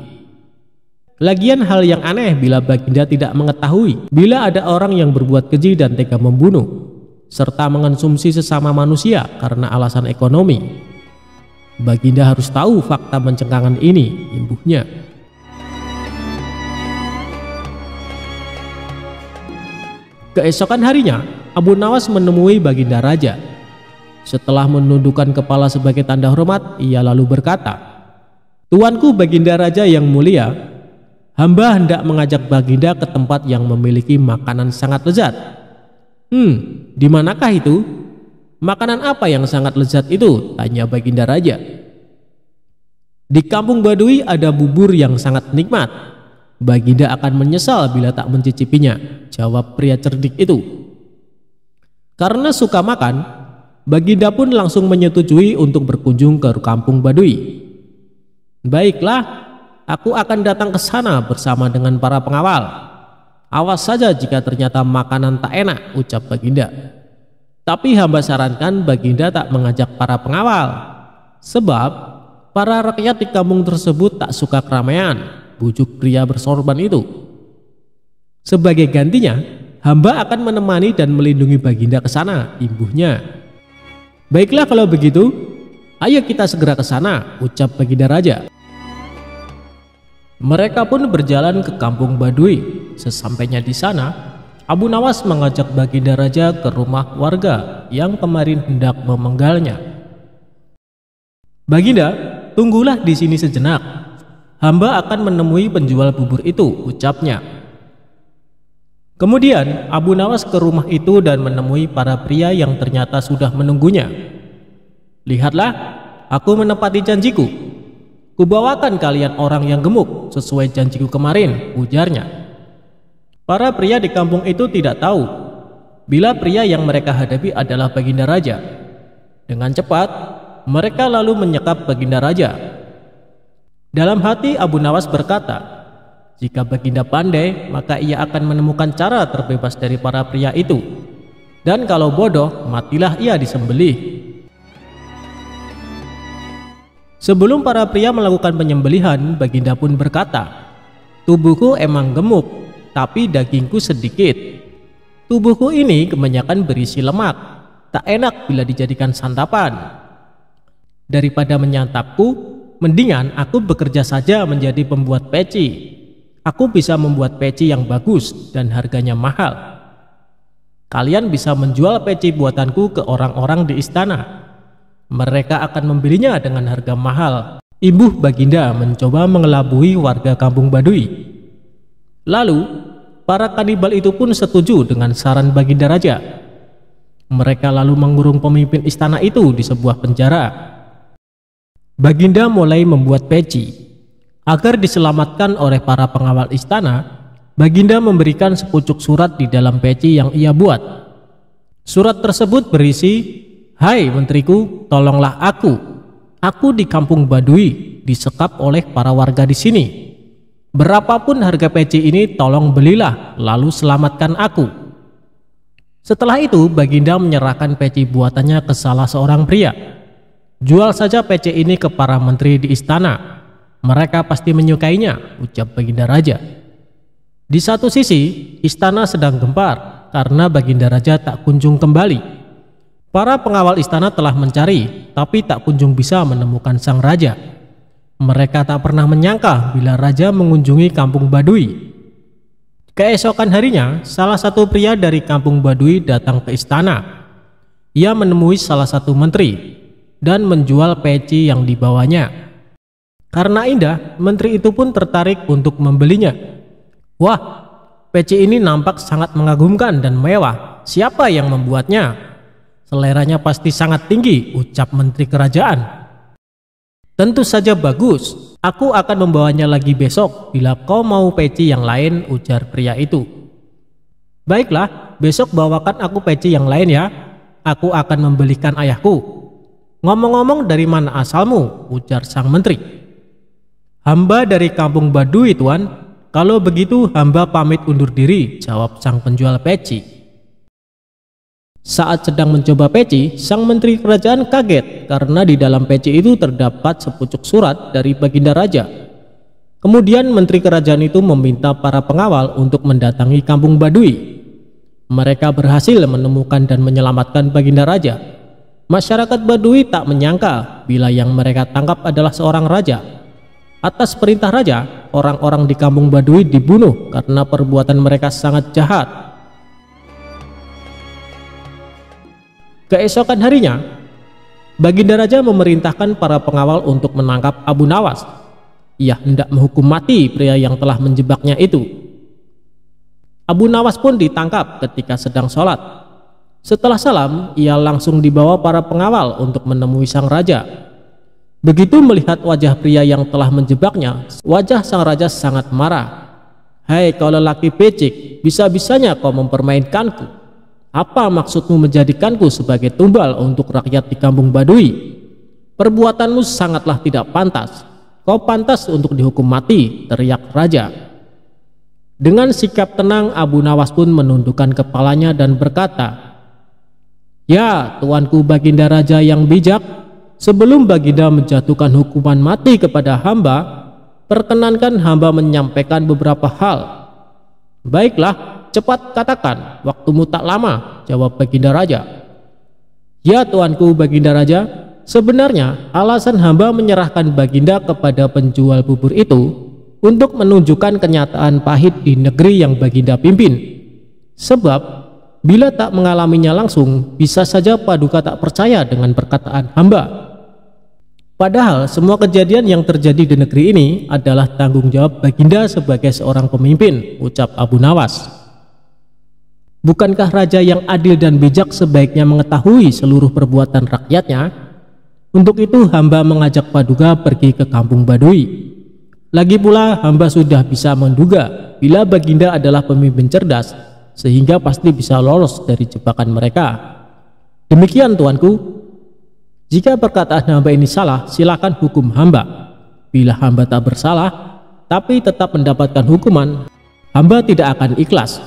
Lagian hal yang aneh bila Baginda tidak mengetahui bila ada orang yang berbuat keji dan tega membunuh, serta mengonsumsi sesama manusia karena alasan ekonomi. Baginda harus tahu fakta mencengangkan ini, imbuhnya. Keesokan harinya, Abu Nawas menemui Baginda Raja. Setelah menundukkan kepala sebagai tanda hormat, ia lalu berkata, "Tuanku Baginda Raja yang mulia, hamba hendak mengajak Baginda ke tempat yang memiliki makanan sangat lezat." Di manakah itu? Makanan apa yang sangat lezat itu? Tanya Baginda Raja. Di kampung Baduy ada bubur yang sangat nikmat. Baginda akan menyesal bila tak mencicipinya, jawab pria cerdik itu. Karena suka makan, Baginda pun langsung menyetujui untuk berkunjung ke kampung Baduy. Baiklah, aku akan datang ke sana bersama dengan para pengawal. Awas saja jika ternyata makanan tak enak, ucap Baginda. Tapi hamba sarankan Baginda tak mengajak para pengawal, sebab para rakyat di kampung tersebut tak suka keramaian, bujuk pria bersorban itu. Sebagai gantinya, hamba akan menemani dan melindungi Baginda ke sana, imbuhnya. Baiklah kalau begitu, ayo kita segera ke sana, ucap Baginda Raja. Mereka pun berjalan ke kampung Baduy. Sesampainya di sana, Abu Nawas mengajak Baginda Raja ke rumah warga yang kemarin hendak memenggalnya. Baginda, tunggulah di sini sejenak. Hamba akan menemui penjual bubur itu, ucapnya. Kemudian Abu Nawas ke rumah itu dan menemui para pria yang ternyata sudah menunggunya. Lihatlah, aku menepati janjiku. Kubawakan kalian orang yang gemuk sesuai janjiku kemarin, ujarnya. Para pria di kampung itu tidak tahu bila pria yang mereka hadapi adalah Baginda Raja. Dengan cepat, mereka lalu menyekap Baginda Raja. Dalam hati Abu Nawas berkata, jika Baginda pandai, maka ia akan menemukan cara terbebas dari para pria itu. Dan kalau bodoh, matilah ia disembelih. Sebelum para pria melakukan penyembelihan, Baginda pun berkata, "Tubuhku emang gemuk, tapi dagingku sedikit. Tubuhku ini kebanyakan berisi lemak, tak enak bila dijadikan santapan. Daripada menyantapku, mendingan aku bekerja saja menjadi pembuat peci. Aku bisa membuat peci yang bagus dan harganya mahal. Kalian bisa menjual peci buatanku ke orang-orang di istana. Mereka akan membelinya dengan harga mahal." Imbuh Baginda mencoba mengelabui warga kampung Baduy. Lalu, para kanibal itu pun setuju dengan saran Baginda Raja. Mereka lalu mengurung pemimpin istana itu di sebuah penjara. Baginda mulai membuat peci. Agar diselamatkan oleh para pengawal istana, Baginda memberikan sepucuk surat di dalam peci yang ia buat. Surat tersebut berisi, "Hai menteriku, tolonglah aku. Aku di kampung Baduy disekap oleh para warga di sini. Berapapun harga peci ini tolong belilah, lalu selamatkan aku." Setelah itu Baginda menyerahkan peci buatannya ke salah seorang pria. "Jual saja peci ini ke para menteri di istana. Mereka pasti menyukainya," ucap Baginda Raja. Di satu sisi, istana sedang gempar karena Baginda Raja tak kunjung kembali. Para pengawal istana telah mencari, tapi tak kunjung bisa menemukan sang raja. Mereka tak pernah menyangka bila raja mengunjungi kampung Baduy. Keesokan harinya, salah satu pria dari kampung Baduy datang ke istana. Ia menemui salah satu menteri dan menjual peci yang dibawanya. Karena indah, menteri itu pun tertarik untuk membelinya. "Wah, peci ini nampak sangat mengagumkan dan mewah. Siapa yang membuatnya? Seleranya pasti sangat tinggi," ucap menteri kerajaan. "Tentu saja bagus. Aku akan membawanya lagi besok bila kau mau peci yang lain, ujar pria itu. Baiklah, besok bawakan aku peci yang lain ya. Aku akan membelikan ayahku. Ngomong-ngomong, dari mana asalmu? Ujar sang menteri. Hamba dari kampung Badui, tuan. Kalau begitu hamba pamit undur diri, jawab sang penjual peci. Saat sedang mencoba peci, sang menteri kerajaan kaget karena di dalam peci itu terdapat sepucuk surat dari Baginda Raja. Kemudian menteri kerajaan itu meminta para pengawal untuk mendatangi kampung Badui. Mereka berhasil menemukan dan menyelamatkan Baginda Raja. Masyarakat Badui tak menyangka bila yang mereka tangkap adalah seorang raja. Atas perintah raja, orang-orang di kampung Badui dibunuh karena perbuatan mereka sangat jahat. Keesokan harinya, Baginda Raja memerintahkan para pengawal untuk menangkap Abu Nawas. Ia hendak menghukum mati pria yang telah menjebaknya itu. Abu Nawas pun ditangkap ketika sedang sholat. Setelah salam, ia langsung dibawa para pengawal untuk menemui sang raja. Begitu melihat wajah pria yang telah menjebaknya, wajah sang raja sangat marah. "Hai kau lelaki becik, bisa-bisanya kau mempermainkanku. Apa maksudmu menjadikanku sebagai tumbal untuk rakyat di kampung Badui? Perbuatanmu sangatlah tidak pantas. Kau pantas untuk dihukum mati," teriak raja. Dengan sikap tenang, Abu Nawas pun menundukkan kepalanya dan berkata, "Ya, tuanku Baginda Raja yang bijak, sebelum Baginda menjatuhkan hukuman mati kepada hamba, perkenankan hamba menyampaikan beberapa hal." "Baiklah, cepat katakan, waktumu tak lama," jawab Baginda Raja. "Ya tuanku Baginda Raja, sebenarnya alasan hamba menyerahkan Baginda kepada penjual bubur itu untuk menunjukkan kenyataan pahit di negeri yang Baginda pimpin. Sebab bila tak mengalaminya langsung, bisa saja Paduka tak percaya dengan perkataan hamba. Padahal semua kejadian yang terjadi di negeri ini adalah tanggung jawab Baginda sebagai seorang pemimpin," ucap Abu Nawas. "Bukankah raja yang adil dan bijak sebaiknya mengetahui seluruh perbuatan rakyatnya? Untuk itu hamba mengajak Paduka pergi ke kampung Badui. Lagi pula hamba sudah bisa menduga bila Baginda adalah pemimpin cerdas, sehingga pasti bisa lolos dari jebakan mereka. Demikian tuanku. Jika perkataan hamba ini salah, silakan hukum hamba. Bila hamba tak bersalah tapi tetap mendapatkan hukuman, hamba tidak akan ikhlas,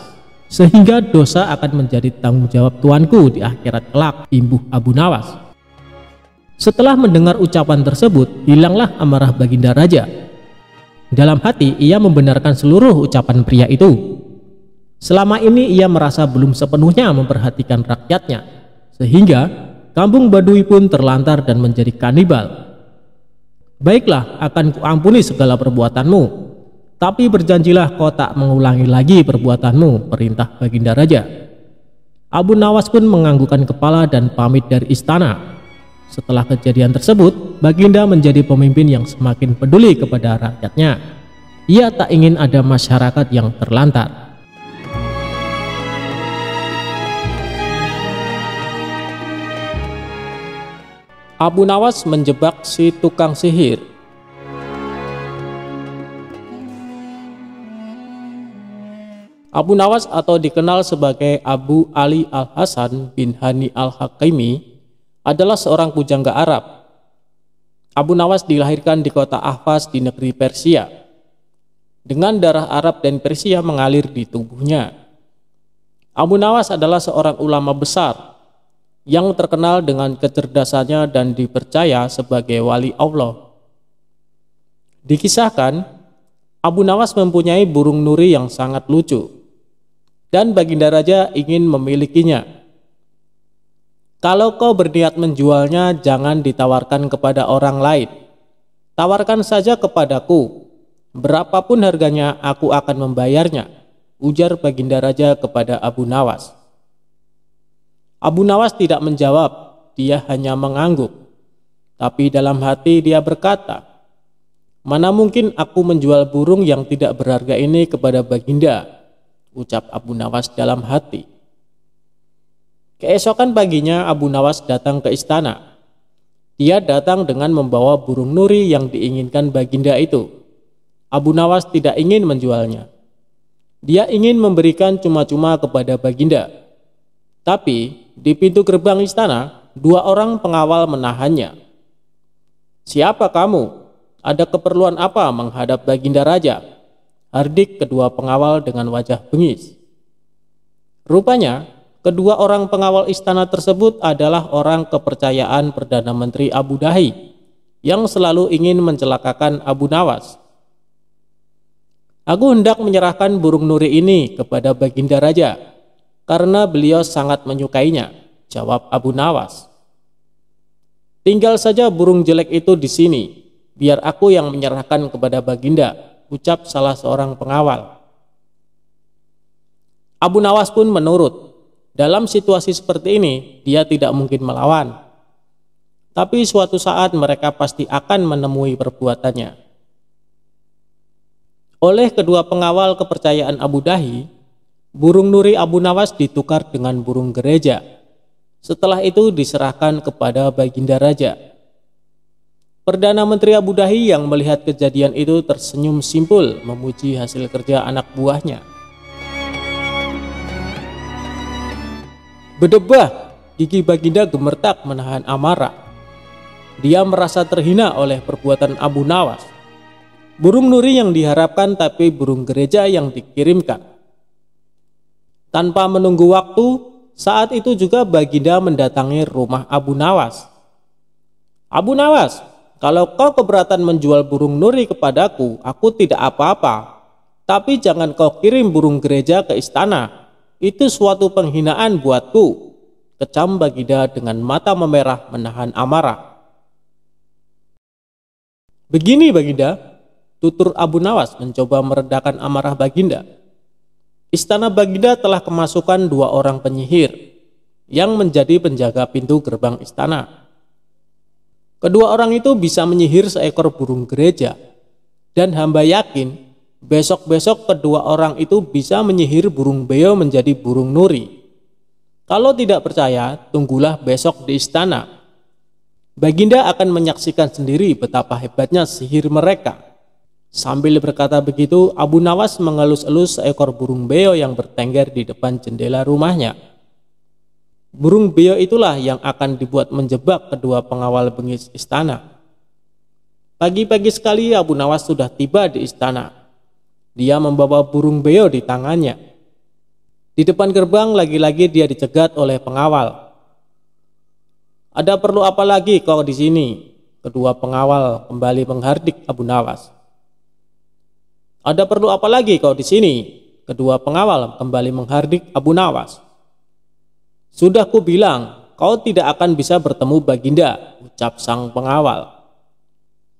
sehingga dosa akan menjadi tanggung jawab tuanku di akhirat kelak," imbuh Abu Nawas. Setelah mendengar ucapan tersebut, hilanglah amarah Baginda Raja. Dalam hati ia membenarkan seluruh ucapan pria itu. Selama ini ia merasa belum sepenuhnya memperhatikan rakyatnya, sehingga kampung Badui pun terlantar dan menjadi kanibal. "Baiklah, akan kuampuni segala perbuatanmu, tapi berjanjilah kau tak mengulangi lagi perbuatanmu," perintah Baginda Raja. Abu Nawas pun menganggukkan kepala dan pamit dari istana. Setelah kejadian tersebut, Baginda menjadi pemimpin yang semakin peduli kepada rakyatnya. Ia tak ingin ada masyarakat yang terlantar. Abu Nawas menjebak si tukang sihir. Abu Nawas atau dikenal sebagai Abu Ali Al-Hasan bin Hani Al-Hakimi adalah seorang pujangga Arab. Abu Nawas dilahirkan di kota Ahvaz di negeri Persia. Dengan darah Arab dan Persia mengalir di tubuhnya. Abu Nawas adalah seorang ulama besar yang terkenal dengan kecerdasannya dan dipercaya sebagai wali Allah. Dikisahkan, Abu Nawas mempunyai burung nuri yang sangat lucu, dan Baginda Raja ingin memilikinya. "Kalau kau berniat menjualnya, jangan ditawarkan kepada orang lain. Tawarkan saja kepadaku. Berapapun harganya, aku akan membayarnya," ujar Baginda Raja kepada Abu Nawas. Abu Nawas tidak menjawab, dia hanya mengangguk. Tapi dalam hati dia berkata, "Mana mungkin aku menjual burung yang tidak berharga ini kepada Baginda," ucap Abu Nawas dalam hati. Keesokan paginya Abu Nawas datang ke istana. Dia datang dengan membawa burung nuri yang diinginkan Baginda itu. Abu Nawas tidak ingin menjualnya. Dia ingin memberikan cuma-cuma kepada Baginda. Tapi di pintu gerbang istana, 2 orang pengawal menahannya. "Siapa kamu? Ada keperluan apa menghadap Baginda Raja?" hardik kedua pengawal dengan wajah bengis. Rupanya, kedua orang pengawal istana tersebut adalah orang kepercayaan Perdana Menteri Abu Dahi yang selalu ingin mencelakakan Abu Nawas. "Aku hendak menyerahkan burung nuri ini kepada Baginda Raja karena beliau sangat menyukainya," jawab Abu Nawas. "Tinggal saja burung jelek itu di sini, biar aku yang menyerahkan kepada Baginda," ucap salah seorang pengawal. Abu Nawas pun menurut. Dalam situasi seperti ini, dia tidak mungkin melawan. Tapi suatu saat mereka pasti akan menemui perbuatannya. Oleh kedua pengawal kepercayaan Abu Dahi, burung nuri Abu Nawas ditukar dengan burung gereja. Setelah itu diserahkan kepada Baginda Raja. Perdana Menteri Abu Dahi yang melihat kejadian itu tersenyum simpul memuji hasil kerja anak buahnya. Berdebah, gigi Baginda gemertak menahan amarah. Dia merasa terhina oleh perbuatan Abu Nawas. Burung nuri yang diharapkan tapi burung gereja yang dikirimkan. Tanpa menunggu waktu, saat itu juga Baginda mendatangi rumah Abu Nawas. "Abu Nawas, kalau kau keberatan menjual burung nuri kepadaku, aku tidak apa-apa. Tapi jangan kau kirim burung gereja ke istana. Itu suatu penghinaan buatku," kecam Baginda dengan mata memerah menahan amarah. "Begini Baginda," tutur Abu Nawas mencoba meredakan amarah Baginda. "Istana Baginda telah kemasukan 2 orang penyihir yang menjadi penjaga pintu gerbang istana. Kedua orang itu bisa menyihir seekor burung gereja, dan hamba yakin besok-besok kedua orang itu bisa menyihir burung beo menjadi burung nuri. Kalau tidak percaya, tunggulah besok di istana. Baginda akan menyaksikan sendiri betapa hebatnya sihir mereka." Sambil berkata begitu, Abu Nawas mengelus-elus seekor burung beo yang bertengger di depan jendela rumahnya. Burung beo itulah yang akan dibuat menjebak kedua pengawal bengis istana. Pagi-pagi sekali Abu Nawas sudah tiba di istana. Dia membawa burung beo di tangannya. Di depan gerbang lagi-lagi dia dicegat oleh pengawal. "Ada perlu apa lagi kau di sini?" kedua pengawal kembali menghardik Abu Nawas. "Ada perlu apa lagi kau di sini?" kedua pengawal kembali menghardik Abu Nawas. "Sudah ku bilang, kau tidak akan bisa bertemu Baginda," ucap sang pengawal.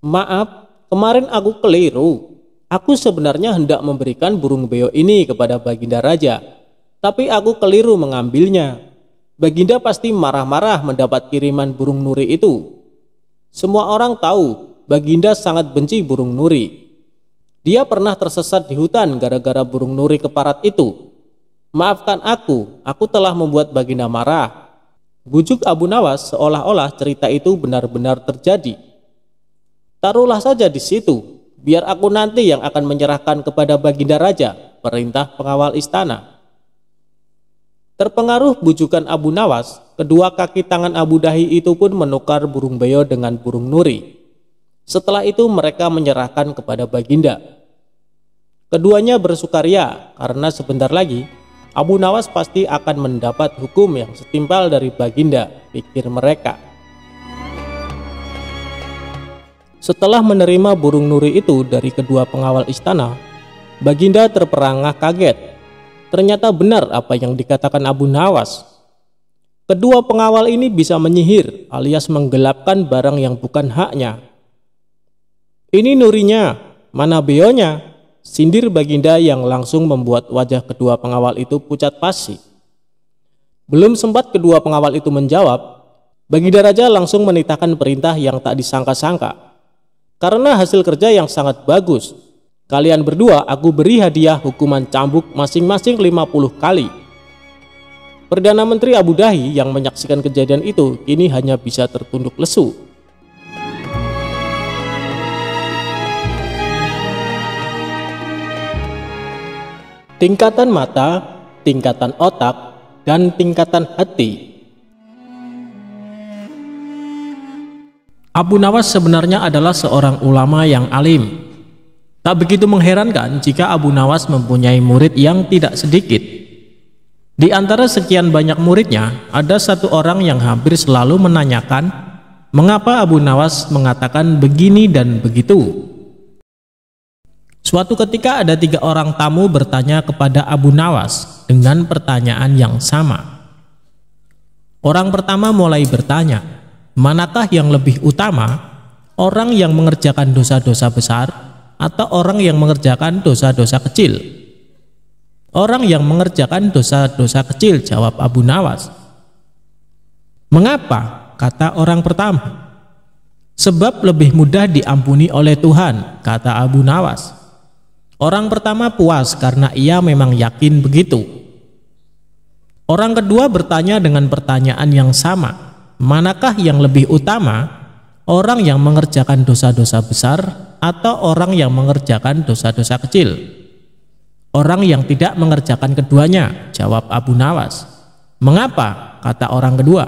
"Maaf, kemarin aku keliru. Aku sebenarnya hendak memberikan burung beo ini kepada Baginda Raja, tapi aku keliru mengambilnya. Baginda pasti marah-marah mendapat kiriman burung nuri itu. Semua orang tahu Baginda sangat benci burung nuri. Dia pernah tersesat di hutan gara-gara burung nuri keparat itu. Maafkan aku telah membuat Baginda marah." Bujuk Abu Nawas seolah-olah cerita itu benar-benar terjadi. "Taruhlah saja di situ, biar aku nanti yang akan menyerahkan kepada Baginda Raja," perintah pengawal istana. Terpengaruh bujukan Abu Nawas, kedua kaki tangan Abu Dahi itu pun menukar burung beo dengan burung nuri. Setelah itu mereka menyerahkan kepada Baginda. Keduanya bersukaria karena sebentar lagi Abu Nawas pasti akan mendapat hukum yang setimpal dari Baginda, pikir mereka. Setelah menerima burung nuri itu dari kedua pengawal istana, Baginda terperangah kaget. Ternyata benar apa yang dikatakan Abu Nawas. Kedua pengawal ini bisa menyihir alias menggelapkan barang yang bukan haknya. "Ini nurinya, mana beonya?" sindir Baginda yang langsung membuat wajah kedua pengawal itu pucat pasi. Belum sempat kedua pengawal itu menjawab, Baginda Raja langsung menitahkan perintah yang tak disangka-sangka. "Karena hasil kerja yang sangat bagus, kalian berdua aku beri hadiah hukuman cambuk masing-masing 50 kali. Perdana Menteri Abu Dahi yang menyaksikan kejadian itu kini hanya bisa tertunduk lesu. tingkatan mata, tingkatan otak, dan tingkatan hati. Abu Nawas sebenarnya adalah seorang ulama yang alim. Tak begitu mengherankan jika Abu Nawas mempunyai murid yang tidak sedikit. Di antara sekian banyak muridnya, ada satu orang yang hampir selalu menanyakan mengapa Abu Nawas mengatakan begini dan begitu. Suatu ketika ada 3 orang tamu bertanya kepada Abu Nawas dengan pertanyaan yang sama. Orang pertama mulai bertanya, manakah yang lebih utama, orang yang mengerjakan dosa-dosa besar atau orang yang mengerjakan dosa-dosa kecil? Orang yang mengerjakan dosa-dosa kecil, jawab Abu Nawas. Mengapa? Kata orang pertama. Sebab lebih mudah diampuni oleh Tuhan, kata Abu Nawas. Orang pertama puas karena ia memang yakin begitu. Orang kedua bertanya dengan pertanyaan yang sama. Manakah yang lebih utama, orang yang mengerjakan dosa-dosa besar atau orang yang mengerjakan dosa-dosa kecil? Orang yang tidak mengerjakan keduanya, jawab Abu Nawas. Mengapa? Kata orang kedua.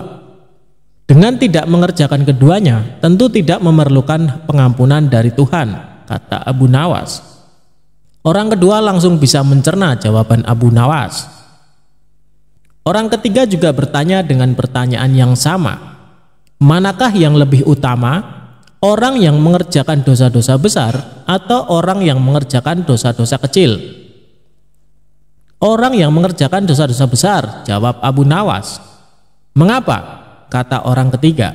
Dengan tidak mengerjakan keduanya, tentu tidak memerlukan pengampunan dari Tuhan, kata Abu Nawas. Orang kedua langsung bisa mencerna jawaban Abu Nawas. Orang ketiga juga bertanya dengan pertanyaan yang sama. Manakah yang lebih utama, orang yang mengerjakan dosa-dosa besar atau orang yang mengerjakan dosa-dosa kecil? Orang yang mengerjakan dosa-dosa besar, jawab Abu Nawas. Mengapa? Kata orang ketiga.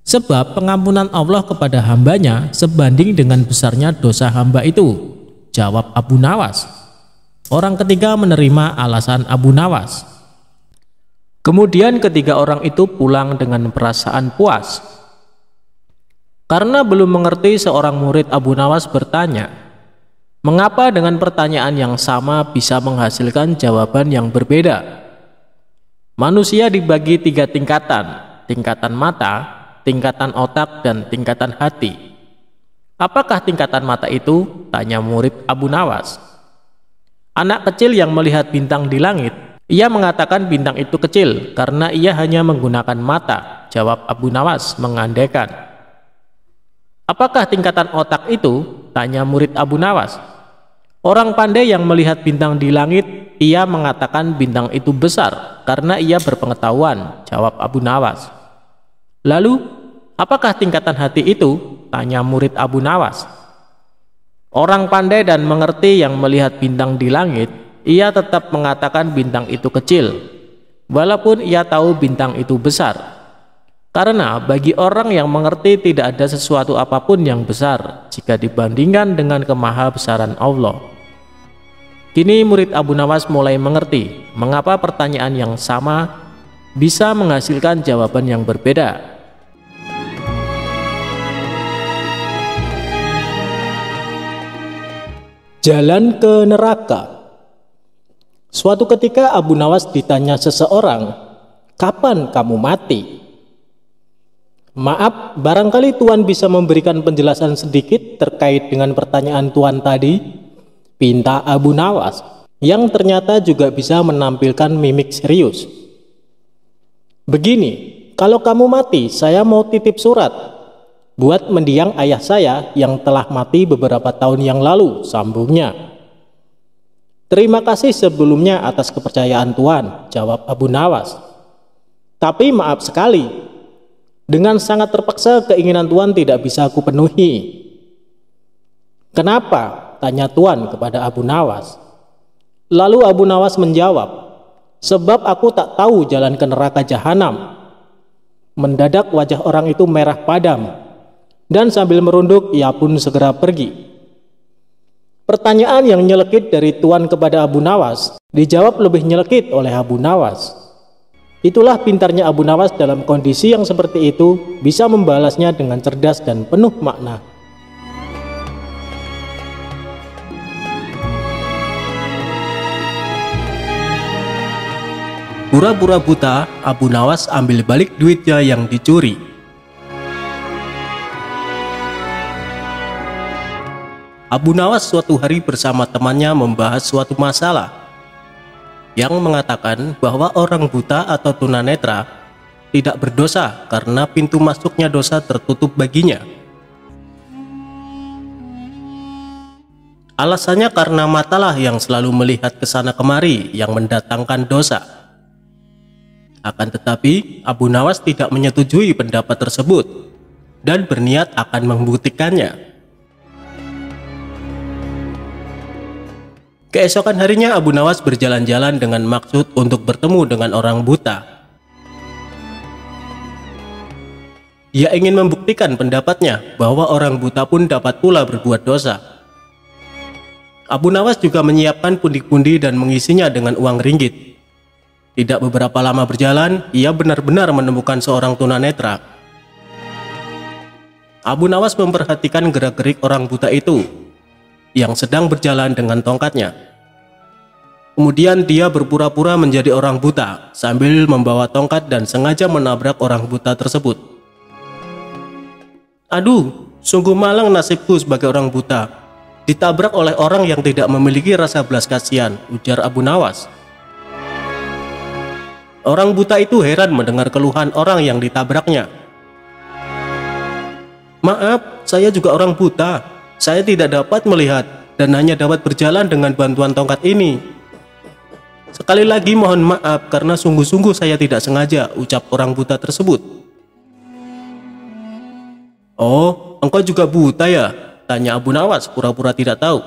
Sebab pengampunan Allah kepada hambanya sebanding dengan besarnya dosa hamba itu, jawab Abu Nawas. Orang ketiga menerima alasan Abu Nawas. Kemudian ketiga orang itu pulang dengan perasaan puas. Karena belum mengerti, seorang murid Abu Nawas bertanya, mengapa dengan pertanyaan yang sama bisa menghasilkan jawaban yang berbeda? Manusia dibagi 3 tingkatan, tingkatan mata, tingkatan otak, dan tingkatan hati. Apakah tingkatan mata itu? Tanya murid Abu Nawas. Anak kecil yang melihat bintang di langit, ia mengatakan bintang itu kecil karena ia hanya menggunakan mata, jawab Abu Nawas mengandaikan. Apakah tingkatan otak itu? Tanya murid Abu Nawas. Orang pandai yang melihat bintang di langit, ia mengatakan bintang itu besar karena ia berpengetahuan, jawab Abu Nawas. Lalu, apakah tingkatan hati itu? Tanya murid Abu Nawas. Orang pandai dan mengerti yang melihat bintang di langit, ia tetap mengatakan bintang itu kecil, walaupun ia tahu bintang itu besar. Karena bagi orang yang mengerti tidak ada sesuatu apapun yang besar jika dibandingkan dengan kemahabesaran Allah. Kini murid Abu Nawas mulai mengerti mengapa pertanyaan yang sama bisa menghasilkan jawaban yang berbeda. Jalan ke neraka. Suatu ketika Abu Nawas ditanya seseorang, kapan kamu mati? Maaf, barangkali Tuan bisa memberikan penjelasan sedikit terkait dengan pertanyaan Tuan tadi, pinta Abu Nawas, yang ternyata juga bisa menampilkan mimik serius. Begini, kalau kamu mati, saya mau titip surat buat mendiang ayah saya yang telah mati beberapa tahun yang lalu, sambungnya. Terima kasih sebelumnya atas kepercayaan Tuan, jawab Abu Nawas. Tapi maaf sekali, dengan sangat terpaksa keinginan Tuan tidak bisa aku penuhi. Kenapa? Tanya Tuan kepada Abu Nawas. Lalu Abu Nawas menjawab, sebab aku tak tahu jalan ke neraka jahanam. Mendadak wajah orang itu merah padam, dan sambil merunduk ia pun segera pergi. Pertanyaan yang nyelekit dari Tuan kepada Abu Nawas dijawab lebih nyelekit oleh Abu Nawas. Itulah pintarnya Abu Nawas dalam kondisi yang seperti itu bisa membalasnya dengan cerdas dan penuh makna. Pura-pura buta, Abu Nawas ambil balik duitnya yang dicuri. Abu Nawas suatu hari bersama temannya membahas suatu masalah yang mengatakan bahwa orang buta atau tunanetra tidak berdosa karena pintu masuknya dosa tertutup baginya. Alasannya karena matalah yang selalu melihat ke sana kemari yang mendatangkan dosa. Akan tetapi Abu Nawas tidak menyetujui pendapat tersebut dan berniat akan membuktikannya. Keesokan harinya Abu Nawas berjalan-jalan dengan maksud untuk bertemu dengan orang buta. Dia ingin membuktikan pendapatnya bahwa orang buta pun dapat pula berbuat dosa. Abu Nawas juga menyiapkan pundi-pundi dan mengisinya dengan uang ringgit. Tidak beberapa lama berjalan, ia benar-benar menemukan seorang tunanetra. Abu Nawas memperhatikan gerak-gerik orang buta itu yang sedang berjalan dengan tongkatnya. Kemudian dia berpura-pura menjadi orang buta sambil membawa tongkat dan sengaja menabrak orang buta tersebut. Aduh, sungguh malang nasibku sebagai orang buta. Ditabrak oleh orang yang tidak memiliki rasa belas kasihan, ujar Abu Nawas. Orang buta itu heran mendengar keluhan orang yang ditabraknya. Maaf, saya juga orang buta. Saya tidak dapat melihat dan hanya dapat berjalan dengan bantuan tongkat ini. Sekali lagi mohon maaf karena sungguh-sungguh saya tidak sengaja, ucap orang buta tersebut. Oh, engkau juga buta ya? Tanya Abu Nawas pura-pura tidak tahu.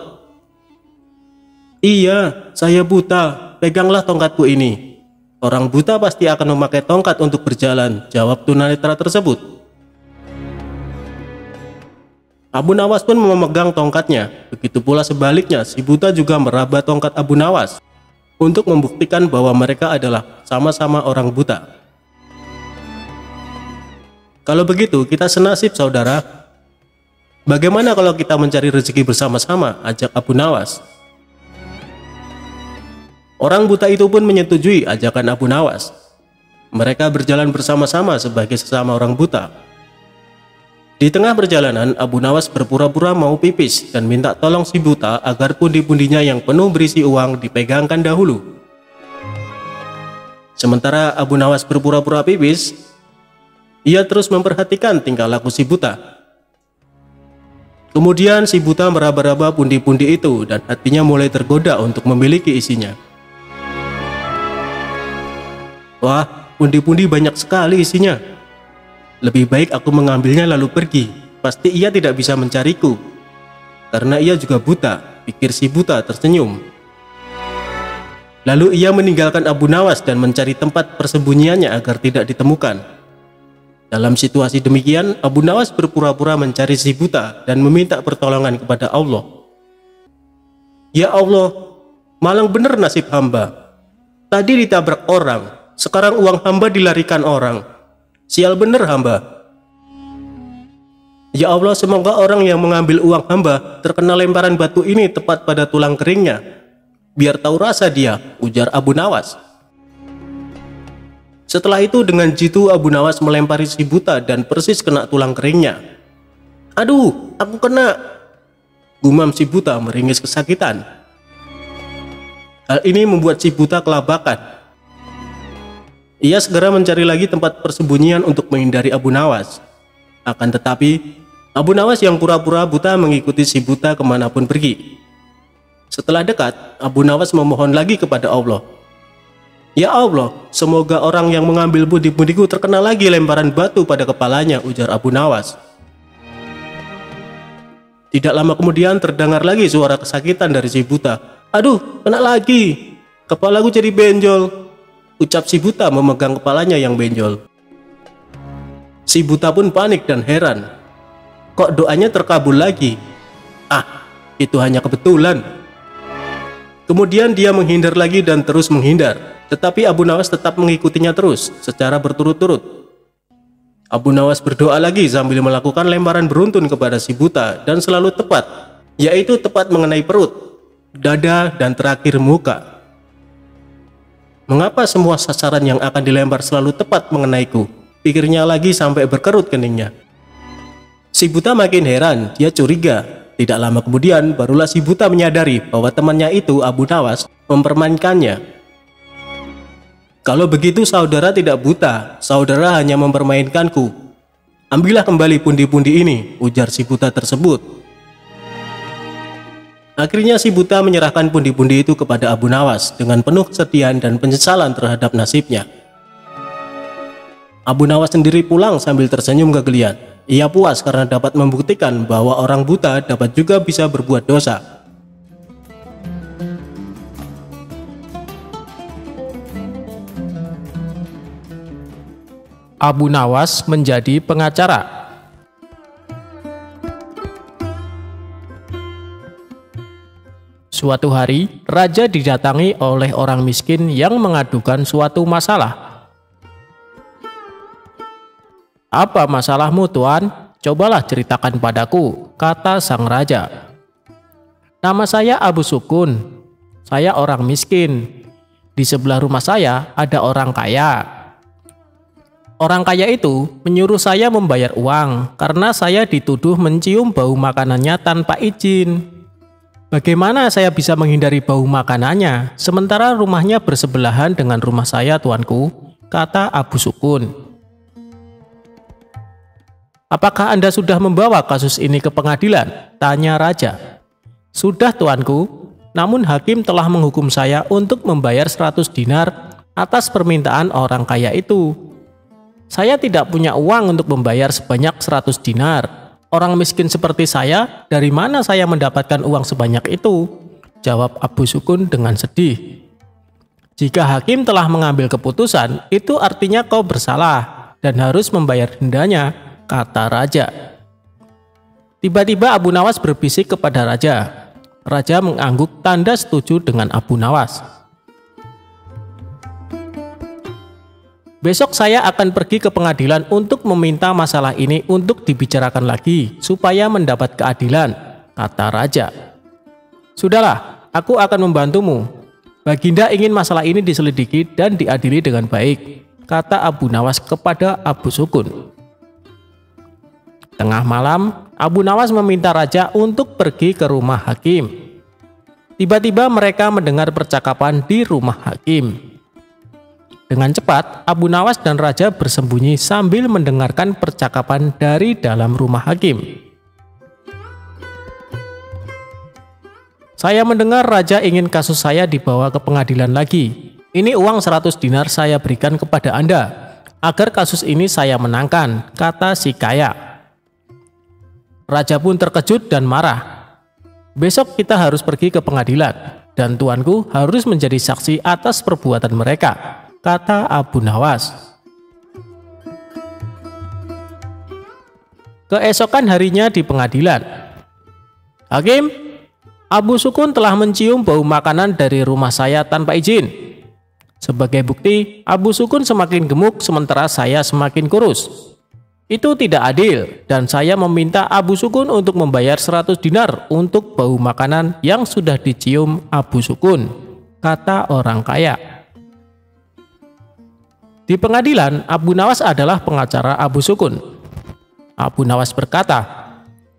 Iya, saya buta. Peganglah tongkatku ini. Orang buta pasti akan memakai tongkat untuk berjalan, jawab tunanetra tersebut. Abu Nawas pun memegang tongkatnya. Begitu pula sebaliknya, si buta juga meraba tongkat Abu Nawas untuk membuktikan bahwa mereka adalah sama-sama orang buta. Kalau begitu, kita senasib, saudara. Bagaimana kalau kita mencari rezeki bersama-sama, ajak Abu Nawas. Orang buta itu pun menyetujui ajakan Abu Nawas. Mereka berjalan bersama-sama sebagai sesama orang buta. Di tengah perjalanan, Abu Nawas berpura-pura mau pipis dan minta tolong si buta agar pundi-pundinya yang penuh berisi uang dipegangkan dahulu. Sementara Abu Nawas berpura-pura pipis, ia terus memperhatikan tingkah laku si buta. Kemudian si buta meraba-raba pundi-pundi itu dan hatinya mulai tergoda untuk memiliki isinya. Wah, pundi-pundi banyak sekali isinya. Lebih baik aku mengambilnya lalu pergi. Pasti ia tidak bisa mencariku. Karena ia juga buta, pikir si buta tersenyum. Lalu ia meninggalkan Abu Nawas dan mencari tempat persembunyiannya agar tidak ditemukan. Dalam situasi demikian, Abu Nawas berpura-pura mencari si buta dan meminta pertolongan kepada Allah. Ya Allah, malang benar nasib hamba. Tadi ditabrak orang, sekarang uang hamba dilarikan orang. Sial benar hamba. Ya Allah, semoga orang yang mengambil uang hamba terkena lemparan batu ini tepat pada tulang keringnya. Biar tahu rasa dia, ujar Abu Nawas. Setelah itu dengan jitu Abu Nawas melempari si buta dan persis kena tulang keringnya. Aduh, aku kena, gumam si buta meringis kesakitan. Hal ini membuat si buta kelabakan. Ia segera mencari lagi tempat persembunyian untuk menghindari Abu Nawas. Akan tetapi, Abu Nawas yang pura-pura buta mengikuti si buta kemanapun pergi. Setelah dekat, Abu Nawas memohon lagi kepada Allah. Ya Allah, semoga orang yang mengambil pundi-pundiku terkena lagi lemparan batu pada kepalanya, ujar Abu Nawas. Tidak lama kemudian terdengar lagi suara kesakitan dari si buta. Aduh, kena lagi. Kepalaku jadi benjol, ucap si buta memegang kepalanya yang benjol. Si buta pun panik dan heran. Kok doanya terkabul lagi? Ah, itu hanya kebetulan. Kemudian dia menghindar lagi dan terus menghindar. Tetapi Abu Nawas tetap mengikutinya terus secara berturut-turut. Abu Nawas berdoa lagi sambil melakukan lemparan beruntun kepada si buta dan selalu tepat, yaitu tepat mengenai perut, dada, dan terakhir muka. Mengapa semua sasaran yang akan dilempar selalu tepat mengenaiku? Pikirnya lagi sampai berkerut keningnya. Si buta makin heran, dia curiga. Tidak lama kemudian, barulah si buta menyadari bahwa temannya itu, Abu Nawas, mempermainkannya. Kalau begitu saudara tidak buta, saudara hanya mempermainkanku. Ambillah kembali pundi-pundi ini, ujar si buta tersebut. Akhirnya si buta menyerahkan pundi-pundi itu kepada Abu Nawas dengan penuh kesedihan dan penyesalan terhadap nasibnya. Abu Nawas sendiri pulang sambil tersenyum kegelian. Ia puas karena dapat membuktikan bahwa orang buta dapat juga bisa berbuat dosa. Abu Nawas menjadi pengacara. Suatu hari, raja didatangi oleh orang miskin yang mengadukan suatu masalah. "Apa masalahmu, Tuan? Cobalah ceritakan padaku," kata sang raja. "Nama saya Abu Sukun. Saya orang miskin. Di sebelah rumah saya ada orang kaya. Orang kaya itu menyuruh saya membayar uang karena saya dituduh mencium bau makanannya tanpa izin. Bagaimana saya bisa menghindari bau makanannya sementara rumahnya bersebelahan dengan rumah saya, tuanku?" kata Abu Sukun. "Apakah Anda sudah membawa kasus ini ke pengadilan?" tanya raja. "Sudah, tuanku. Namun hakim telah menghukum saya untuk membayar 100 dinar atas permintaan orang kaya itu. Saya tidak punya uang untuk membayar sebanyak 100 dinar. Orang miskin seperti saya, dari mana saya mendapatkan uang sebanyak itu?" jawab Abu Sukun dengan sedih. "Jika hakim telah mengambil keputusan, itu artinya kau bersalah dan harus membayar dendanya," kata raja. Tiba-tiba Abu Nawas berbisik kepada raja. Raja mengangguk tanda setuju dengan Abu Nawas. "Besok saya akan pergi ke pengadilan untuk meminta masalah ini untuk dibicarakan lagi supaya mendapat keadilan," kata raja. "Sudahlah, aku akan membantumu. Baginda ingin masalah ini diselidiki dan diadili dengan baik," kata Abu Nawas kepada Abu Sukun. Tengah malam, Abu Nawas meminta raja untuk pergi ke rumah hakim. Tiba-tiba mereka mendengar percakapan di rumah hakim. Dengan cepat, Abu Nawas dan raja bersembunyi sambil mendengarkan percakapan dari dalam rumah hakim. "Saya mendengar raja ingin kasus saya dibawa ke pengadilan lagi. Ini uang 100 dinar saya berikan kepada Anda, agar kasus ini saya menangkan," kata si kaya. Raja pun terkejut dan marah. "Besok kita harus pergi ke pengadilan, dan tuanku harus menjadi saksi atas perbuatan mereka," kata Abu Nawas. Keesokan harinya di pengadilan. "Hakim, Abu Sukun telah mencium bau makanan dari rumah saya tanpa izin. Sebagai bukti, Abu Sukun semakin gemuk sementara saya semakin kurus. Itu tidak adil dan saya meminta Abu Sukun untuk membayar 100 dinar untuk bau makanan yang sudah dicium Abu Sukun," kata orang kaya. Di pengadilan, Abu Nawas adalah pengacara Abu Sukun. Abu Nawas berkata,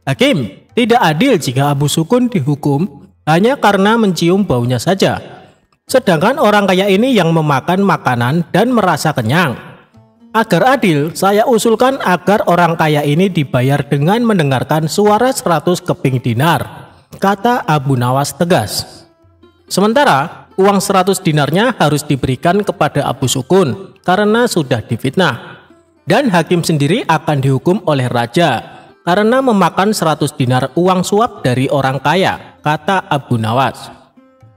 "Hakim, tidak adil jika Abu Sukun dihukum hanya karena mencium baunya saja. Sedangkan orang kaya ini yang memakan makanan dan merasa kenyang. Agar adil, saya usulkan agar orang kaya ini dibayar dengan mendengarkan suara 100 keping dinar," kata Abu Nawas tegas. Sementara, uang 100 dinarnya harus diberikan kepada Abu Sukun karena sudah difitnah. Dan hakim sendiri akan dihukum oleh raja karena memakan 100 dinar uang suap dari orang kaya, kata Abu Nawas.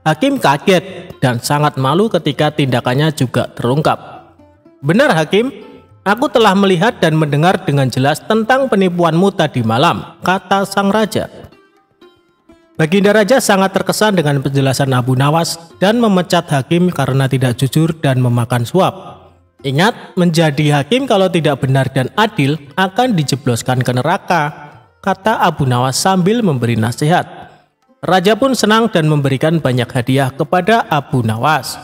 Hakim kaget dan sangat malu ketika tindakannya juga terungkap. "Benar, Hakim, aku telah melihat dan mendengar dengan jelas tentang penipuanmu tadi malam," kata sang raja. Baginda raja sangat terkesan dengan penjelasan Abu Nawas dan memecat hakim karena tidak jujur dan memakan suap. "Ingat, menjadi hakim kalau tidak benar dan adil akan dijebloskan ke neraka," kata Abu Nawas sambil memberi nasihat. Raja pun senang dan memberikan banyak hadiah kepada Abu Nawas.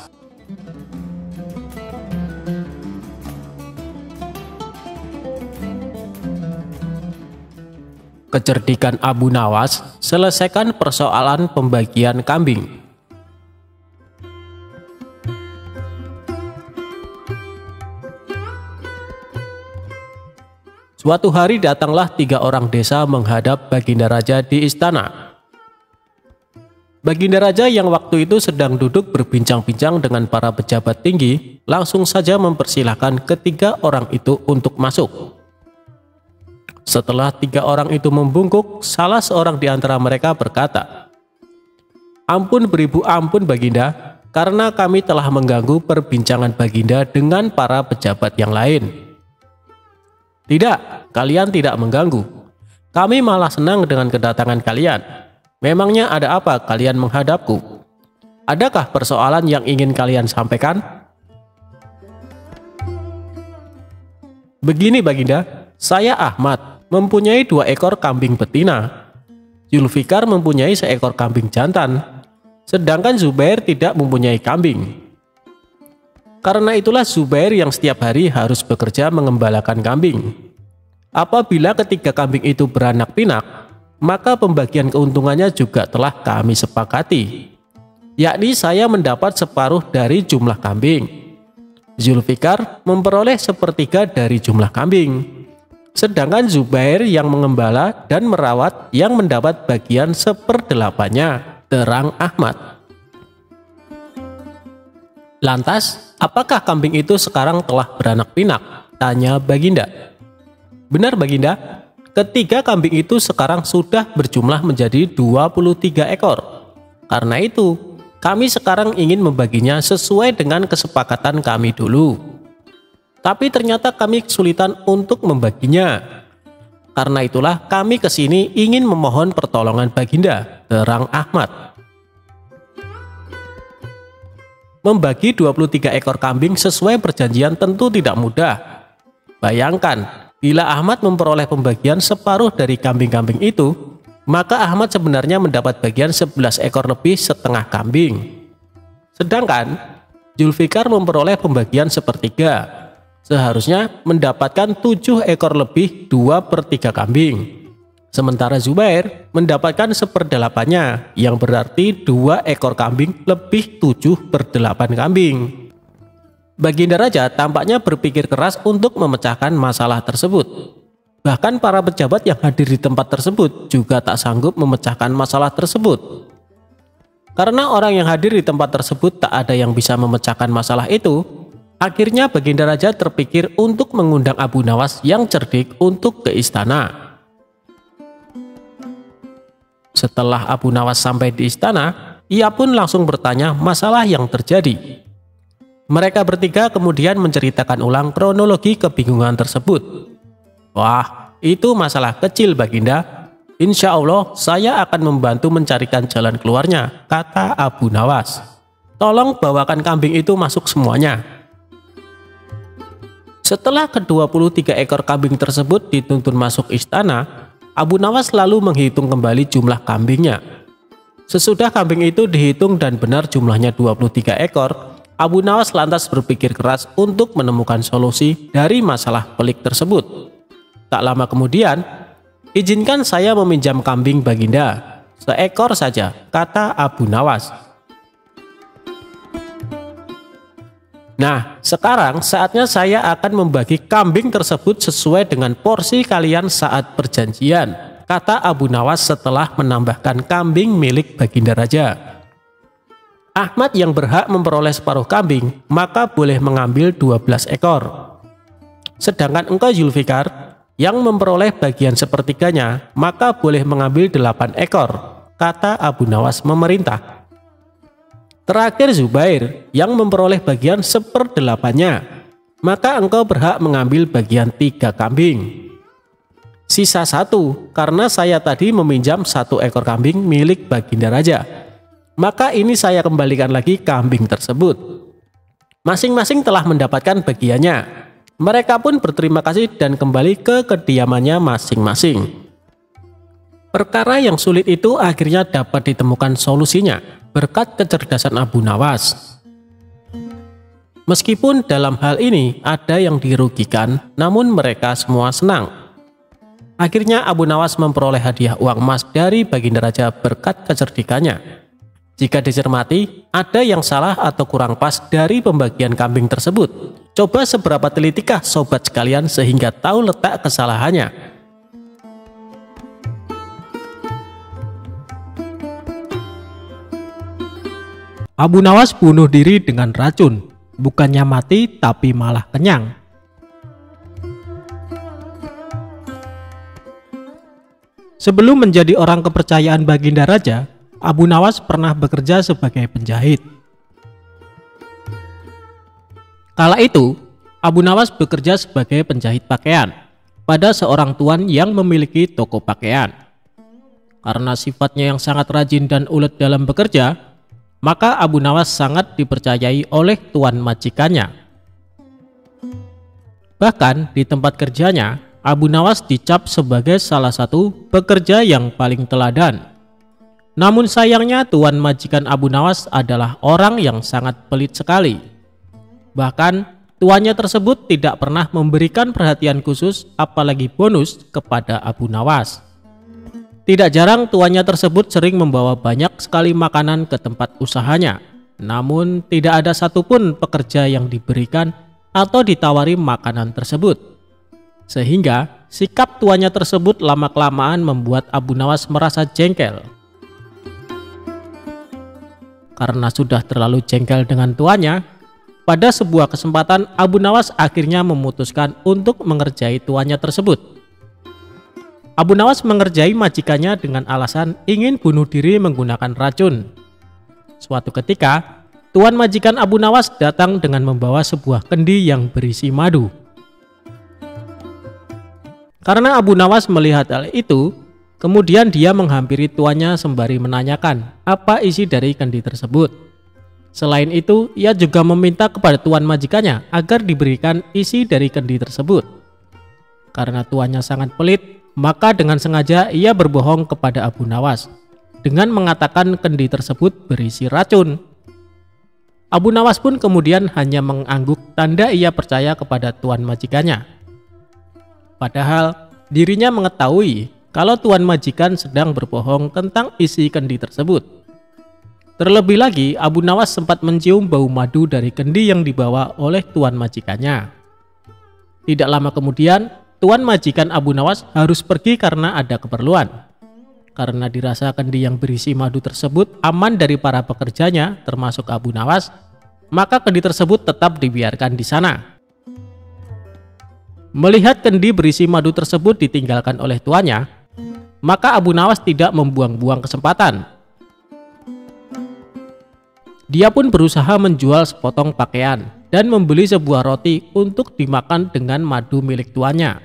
Kecerdikan Abu Nawas, selesaikan persoalan pembagian kambing. Suatu hari datanglah 3 orang desa menghadap Baginda Raja di istana. Baginda Raja yang waktu itu sedang duduk berbincang-bincang dengan para pejabat tinggi, langsung saja mempersilahkan ketiga orang itu untuk masuk. Setelah 3 orang itu membungkuk, salah seorang di antara mereka berkata, "Ampun beribu ampun Baginda, karena kami telah mengganggu perbincangan Baginda dengan para pejabat yang lain." "Tidak, kalian tidak mengganggu. Kami malah senang dengan kedatangan kalian. Memangnya ada apa kalian menghadapku? Adakah persoalan yang ingin kalian sampaikan?" "Begini Baginda, saya Ahmad mempunyai 2 ekor kambing betina. Zulfikar mempunyai 1 ekor kambing jantan, sedangkan Zubair tidak mempunyai kambing. Karena itulah Zubair yang setiap hari harus bekerja mengembalakan kambing. Apabila ketiga kambing itu beranak pinak, maka pembagian keuntungannya juga telah kami sepakati, yakni saya mendapat separuh dari jumlah kambing. Zulfikar memperoleh 1/3 dari jumlah kambing. Sedangkan Zubair yang mengembala dan merawat yang mendapat bagian 1/8-nya, terang Ahmad. "Lantas, apakah kambing itu sekarang telah beranak pinak?" tanya Baginda. "Benar Baginda, ketiga kambing itu sekarang sudah berjumlah menjadi 23 ekor. Karena itu, kami sekarang ingin membaginya sesuai dengan kesepakatan kami dulu. Tapi ternyata kami kesulitan untuk membaginya. Karena itulah kami kesini ingin memohon pertolongan Baginda," terang Ahmad. Membagi 23 ekor kambing sesuai perjanjian tentu tidak mudah. Bayangkan, bila Ahmad memperoleh pembagian separuh dari kambing-kambing itu, maka Ahmad sebenarnya mendapat bagian 11 ekor lebih setengah kambing. Sedangkan Zulfikar memperoleh pembagian 1/3. Seharusnya mendapatkan 7 ekor lebih 2/3 kambing. Sementara Zubair mendapatkan 1/8-nya, yang berarti 2 ekor kambing lebih 7/8 kambing. Baginda Raja tampaknya berpikir keras untuk memecahkan masalah tersebut. Bahkan para pejabat yang hadir di tempat tersebut juga tak sanggup memecahkan masalah tersebut. Karena orang yang hadir di tempat tersebut tak ada yang bisa memecahkan masalah itu, akhirnya Baginda Raja terpikir untuk mengundang Abu Nawas yang cerdik untuk ke istana. Setelah Abu Nawas sampai di istana, ia pun langsung bertanya masalah yang terjadi. Mereka bertiga kemudian menceritakan ulang kronologi kebingungan tersebut. "Wah, itu masalah kecil Baginda. Insya Allah saya akan membantu mencarikan jalan keluarnya," kata Abu Nawas. "Tolong bawakan kambing itu masuk semuanya." Setelah ke-23 ekor kambing tersebut dituntun masuk istana, Abu Nawas lalu menghitung kembali jumlah kambingnya. Sesudah kambing itu dihitung dan benar jumlahnya 23 ekor, Abu Nawas lantas berpikir keras untuk menemukan solusi dari masalah pelik tersebut. Tak lama kemudian, "Izinkan saya meminjam kambing Baginda, 1 ekor saja," kata Abu Nawas. "Nah, sekarang saatnya saya akan membagi kambing tersebut sesuai dengan porsi kalian saat perjanjian," kata Abu Nawas setelah menambahkan kambing milik Baginda Raja. "Ahmad yang berhak memperoleh separuh kambing, maka boleh mengambil 12 ekor. Sedangkan engkau Zulfikar, yang memperoleh bagian 1/3-nya, maka boleh mengambil 8 ekor, kata Abu Nawas memerintah. Terakhir Zubair, yang memperoleh bagian 1/8-nya, maka engkau berhak mengambil bagian 3 kambing. Sisa 1, karena saya tadi meminjam 1 ekor kambing milik Baginda Raja, maka ini saya kembalikan lagi kambing tersebut. Masing-masing telah mendapatkan bagiannya. Mereka pun berterima kasih dan kembali ke kediamannya masing-masing. Perkara yang sulit itu akhirnya dapat ditemukan solusinya berkat kecerdasan Abu Nawas. Meskipun dalam hal ini ada yang dirugikan, namun mereka semua senang. Akhirnya Abu Nawas memperoleh hadiah uang emas dari Baginda Raja berkat kecerdikannya. Jika dicermati, ada yang salah atau kurang pas dari pembagian kambing tersebut. Coba seberapa telitikah sobat sekalian sehingga tahu letak kesalahannya. Abu Nawas bunuh diri dengan racun, bukannya mati tapi malah kenyang. Sebelum menjadi orang kepercayaan Baginda Raja, Abu Nawas pernah bekerja sebagai penjahit. Kala itu, Abu Nawas bekerja sebagai penjahit pakaian pada seorang tuan yang memiliki toko pakaian. Karena sifatnya yang sangat rajin dan ulet dalam bekerja, maka Abu Nawas sangat dipercayai oleh tuan majikannya. Bahkan di tempat kerjanya, Abu Nawas dicap sebagai salah satu pekerja yang paling teladan. Namun sayangnya tuan majikan Abu Nawas adalah orang yang sangat pelit sekali. Bahkan tuannya tersebut tidak pernah memberikan perhatian khusus apalagi bonus kepada Abu Nawas. Tidak jarang tuannya tersebut sering membawa banyak sekali makanan ke tempat usahanya. Namun tidak ada satupun pekerja yang diberikan atau ditawari makanan tersebut. Sehingga sikap tuannya tersebut lama-kelamaan membuat Abu Nawas merasa jengkel. Karena sudah terlalu jengkel dengan tuannya, pada sebuah kesempatan Abu Nawas akhirnya memutuskan untuk mengerjai tuannya tersebut. Abu Nawas mengerjai majikannya dengan alasan ingin bunuh diri menggunakan racun. Suatu ketika, tuan majikan Abu Nawas datang dengan membawa sebuah kendi yang berisi madu. Karena Abu Nawas melihat hal itu, kemudian dia menghampiri tuannya sembari menanyakan apa isi dari kendi tersebut. Selain itu, ia juga meminta kepada tuan majikannya agar diberikan isi dari kendi tersebut. Karena tuannya sangat pelit, maka dengan sengaja ia berbohong kepada Abu Nawas dengan mengatakan kendi tersebut berisi racun. Abu Nawas pun kemudian hanya mengangguk tanda ia percaya kepada tuan majikannya. Padahal dirinya mengetahui kalau tuan majikan sedang berbohong tentang isi kendi tersebut. Terlebih lagi, Abu Nawas sempat mencium bau madu dari kendi yang dibawa oleh tuan majikannya. Tidak lama kemudian, tuan majikan Abu Nawas harus pergi karena ada keperluan. Karena dirasa kendi yang berisi madu tersebut aman dari para pekerjanya, termasuk Abu Nawas, maka kendi tersebut tetap dibiarkan di sana. Melihat kendi berisi madu tersebut ditinggalkan oleh tuannya, maka Abu Nawas tidak membuang-buang kesempatan. Dia pun berusaha menjual sepotong pakaian dan membeli sebuah roti untuk dimakan dengan madu milik tuannya.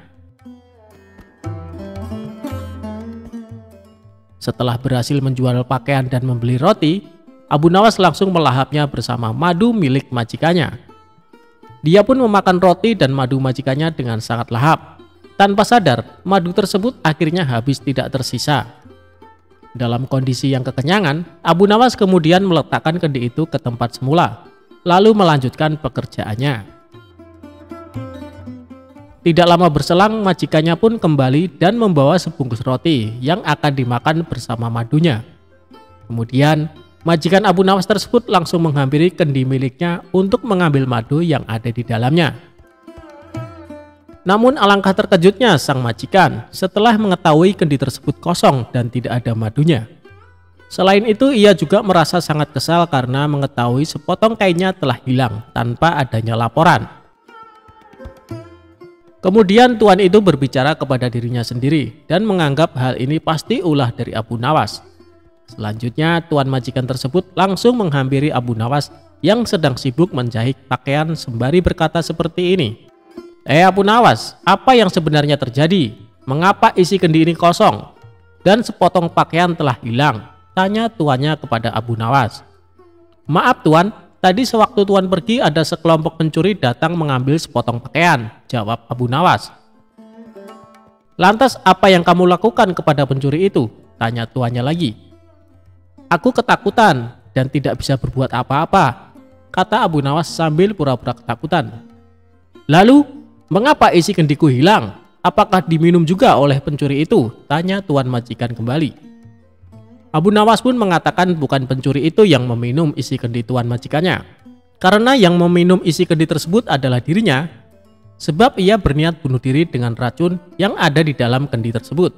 Setelah berhasil menjual pakaian dan membeli roti, Abu Nawas langsung melahapnya bersama madu milik majikannya. Dia pun memakan roti dan madu majikannya dengan sangat lahap. Tanpa sadar, madu tersebut akhirnya habis tidak tersisa. Dalam kondisi yang kekenyangan, Abu Nawas kemudian meletakkan kendi itu ke tempat semula, lalu melanjutkan pekerjaannya. Tidak lama berselang, majikannya pun kembali dan membawa sebungkus roti yang akan dimakan bersama madunya. Kemudian, majikan Abu Nawas tersebut langsung menghampiri kendi miliknya untuk mengambil madu yang ada di dalamnya. Namun alangkah terkejutnya sang majikan setelah mengetahui kendi tersebut kosong dan tidak ada madunya. Selain itu, ia juga merasa sangat kesal karena mengetahui sepotong kainnya telah hilang tanpa adanya laporan. Kemudian tuan itu berbicara kepada dirinya sendiri dan menganggap hal ini pasti ulah dari Abu Nawas. Selanjutnya, tuan majikan tersebut langsung menghampiri Abu Nawas yang sedang sibuk menjahit pakaian sembari berkata seperti ini. Abu Nawas, apa yang sebenarnya terjadi? Mengapa isi kendi ini kosong? Dan sepotong pakaian telah hilang? Tanya tuannya kepada Abu Nawas. Maaf tuan, tadi sewaktu tuan pergi ada sekelompok pencuri datang mengambil sepotong pakaian, jawab Abu Nawas. Lantas apa yang kamu lakukan kepada pencuri itu? Tanya tuannya lagi. Aku ketakutan dan tidak bisa berbuat apa-apa, kata Abu Nawas sambil pura-pura ketakutan. Lalu, mengapa isi kendiku hilang? apakah diminum juga oleh pencuri itu? Tanya tuan majikan kembali. Abu Nawas pun mengatakan bukan pencuri itu yang meminum isi kendi tuan majikannya, karena yang meminum isi kendi tersebut adalah dirinya, sebab ia berniat bunuh diri dengan racun yang ada di dalam kendi tersebut.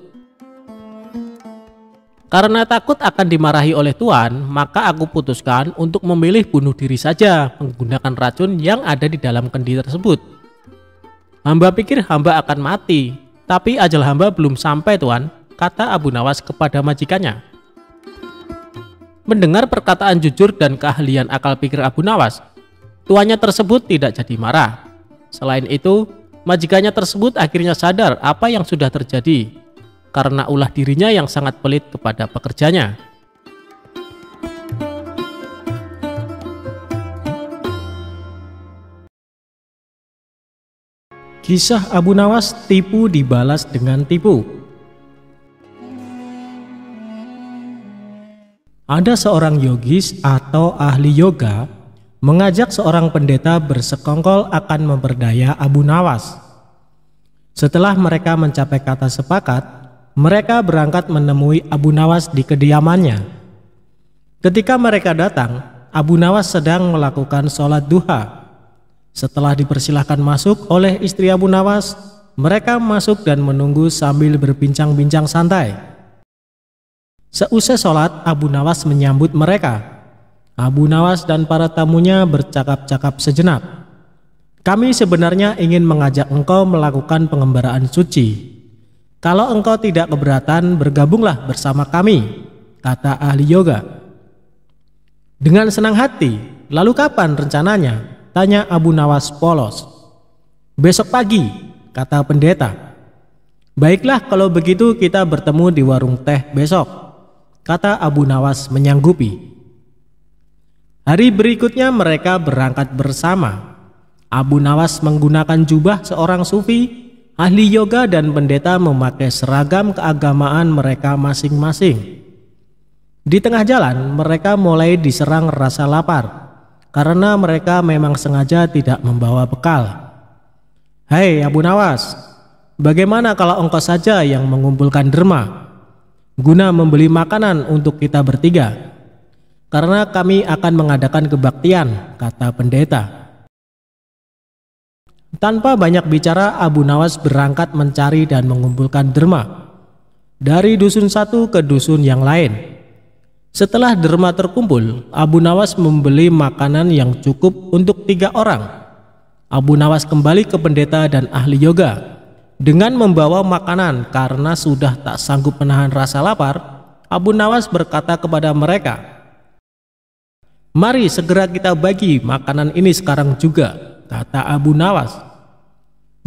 Karena takut akan dimarahi oleh tuan, maka aku putuskan untuk memilih bunuh diri saja menggunakan racun yang ada di dalam kendi tersebut. Hamba pikir hamba akan mati, tapi ajal hamba belum sampai tuan, kata Abu Nawas kepada majikannya. Mendengar perkataan jujur dan keahlian akal pikir Abu Nawas, tuannya tersebut tidak jadi marah. Selain itu, majikannya tersebut akhirnya sadar apa yang sudah terjadi, karena ulah dirinya yang sangat pelit kepada pekerjanya. Kisah Abu Nawas tipu dibalas dengan tipu. Ada seorang yogis atau ahli yoga mengajak seorang pendeta bersekongkol akan memperdaya Abu Nawas. Setelah mereka mencapai kata sepakat, mereka berangkat menemui Abu Nawas di kediamannya. Ketika mereka datang, Abu Nawas sedang melakukan sholat duha. Setelah dipersilahkan masuk oleh istri Abu Nawas, mereka masuk dan menunggu sambil berbincang-bincang santai. Seusai sholat, Abu Nawas menyambut mereka. Abu Nawas dan para tamunya bercakap-cakap sejenak. Kami sebenarnya ingin mengajak engkau melakukan pengembaraan suci. Kalau engkau tidak keberatan, bergabunglah bersama kami, kata ahli yoga. Dengan senang hati. Lalu kapan rencananya? Tanya Abu Nawas polos. Besok pagi, kata pendeta. Baiklah, kalau begitu kita bertemu di warung teh besok, kata Abu Nawas menyanggupi. Hari berikutnya mereka berangkat bersama. Abu Nawas menggunakan jubah seorang sufi, ahli yoga dan pendeta memakai seragam keagamaan mereka masing-masing. Di tengah jalan mereka mulai diserang rasa lapar, karena mereka memang sengaja tidak membawa bekal. Hei Abu Nawas, bagaimana kalau engkau saja yang mengumpulkan derma, guna membeli makanan untuk kita bertiga? Karena kami akan mengadakan kebaktian, kata pendeta. Tanpa banyak bicara, Abu Nawas berangkat mencari dan mengumpulkan derma dari dusun satu ke dusun yang lain. Setelah derma terkumpul, Abu Nawas membeli makanan yang cukup untuk 3 orang. Abu Nawas kembali ke pendeta dan ahli yoga dengan membawa makanan. Karena sudah tak sanggup menahan rasa lapar, Abu Nawas berkata kepada mereka, mari segera kita bagi makanan ini sekarang juga, kata Abu Nawas.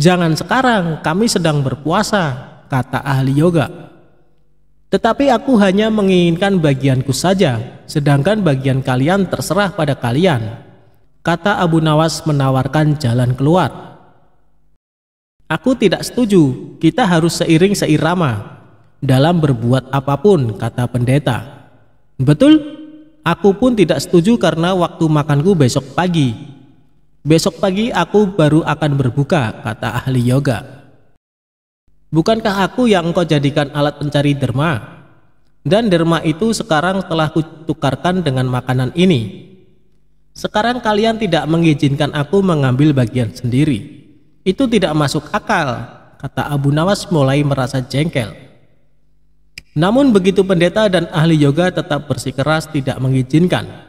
Jangan sekarang, kami sedang berpuasa, kata ahli yoga. Tetapi aku hanya menginginkan bagianku saja, sedangkan bagian kalian terserah pada kalian, kata Abu Nawas menawarkan jalan keluar. Aku tidak setuju, kita harus seiring seirama dalam berbuat apapun, kata pendeta. Betul? Aku pun tidak setuju karena waktu makanku besok pagi. Besok pagi aku baru akan berbuka, kata ahli yoga. Bukankah aku yang engkau jadikan alat pencari derma? Dan derma itu sekarang telah kutukarkan dengan makanan ini. Sekarang kalian tidak mengizinkan aku mengambil bagian sendiri. Itu tidak masuk akal, kata Abu Nawas mulai merasa jengkel. Namun begitu pendeta dan ahli yoga tetap bersikeras tidak mengizinkan.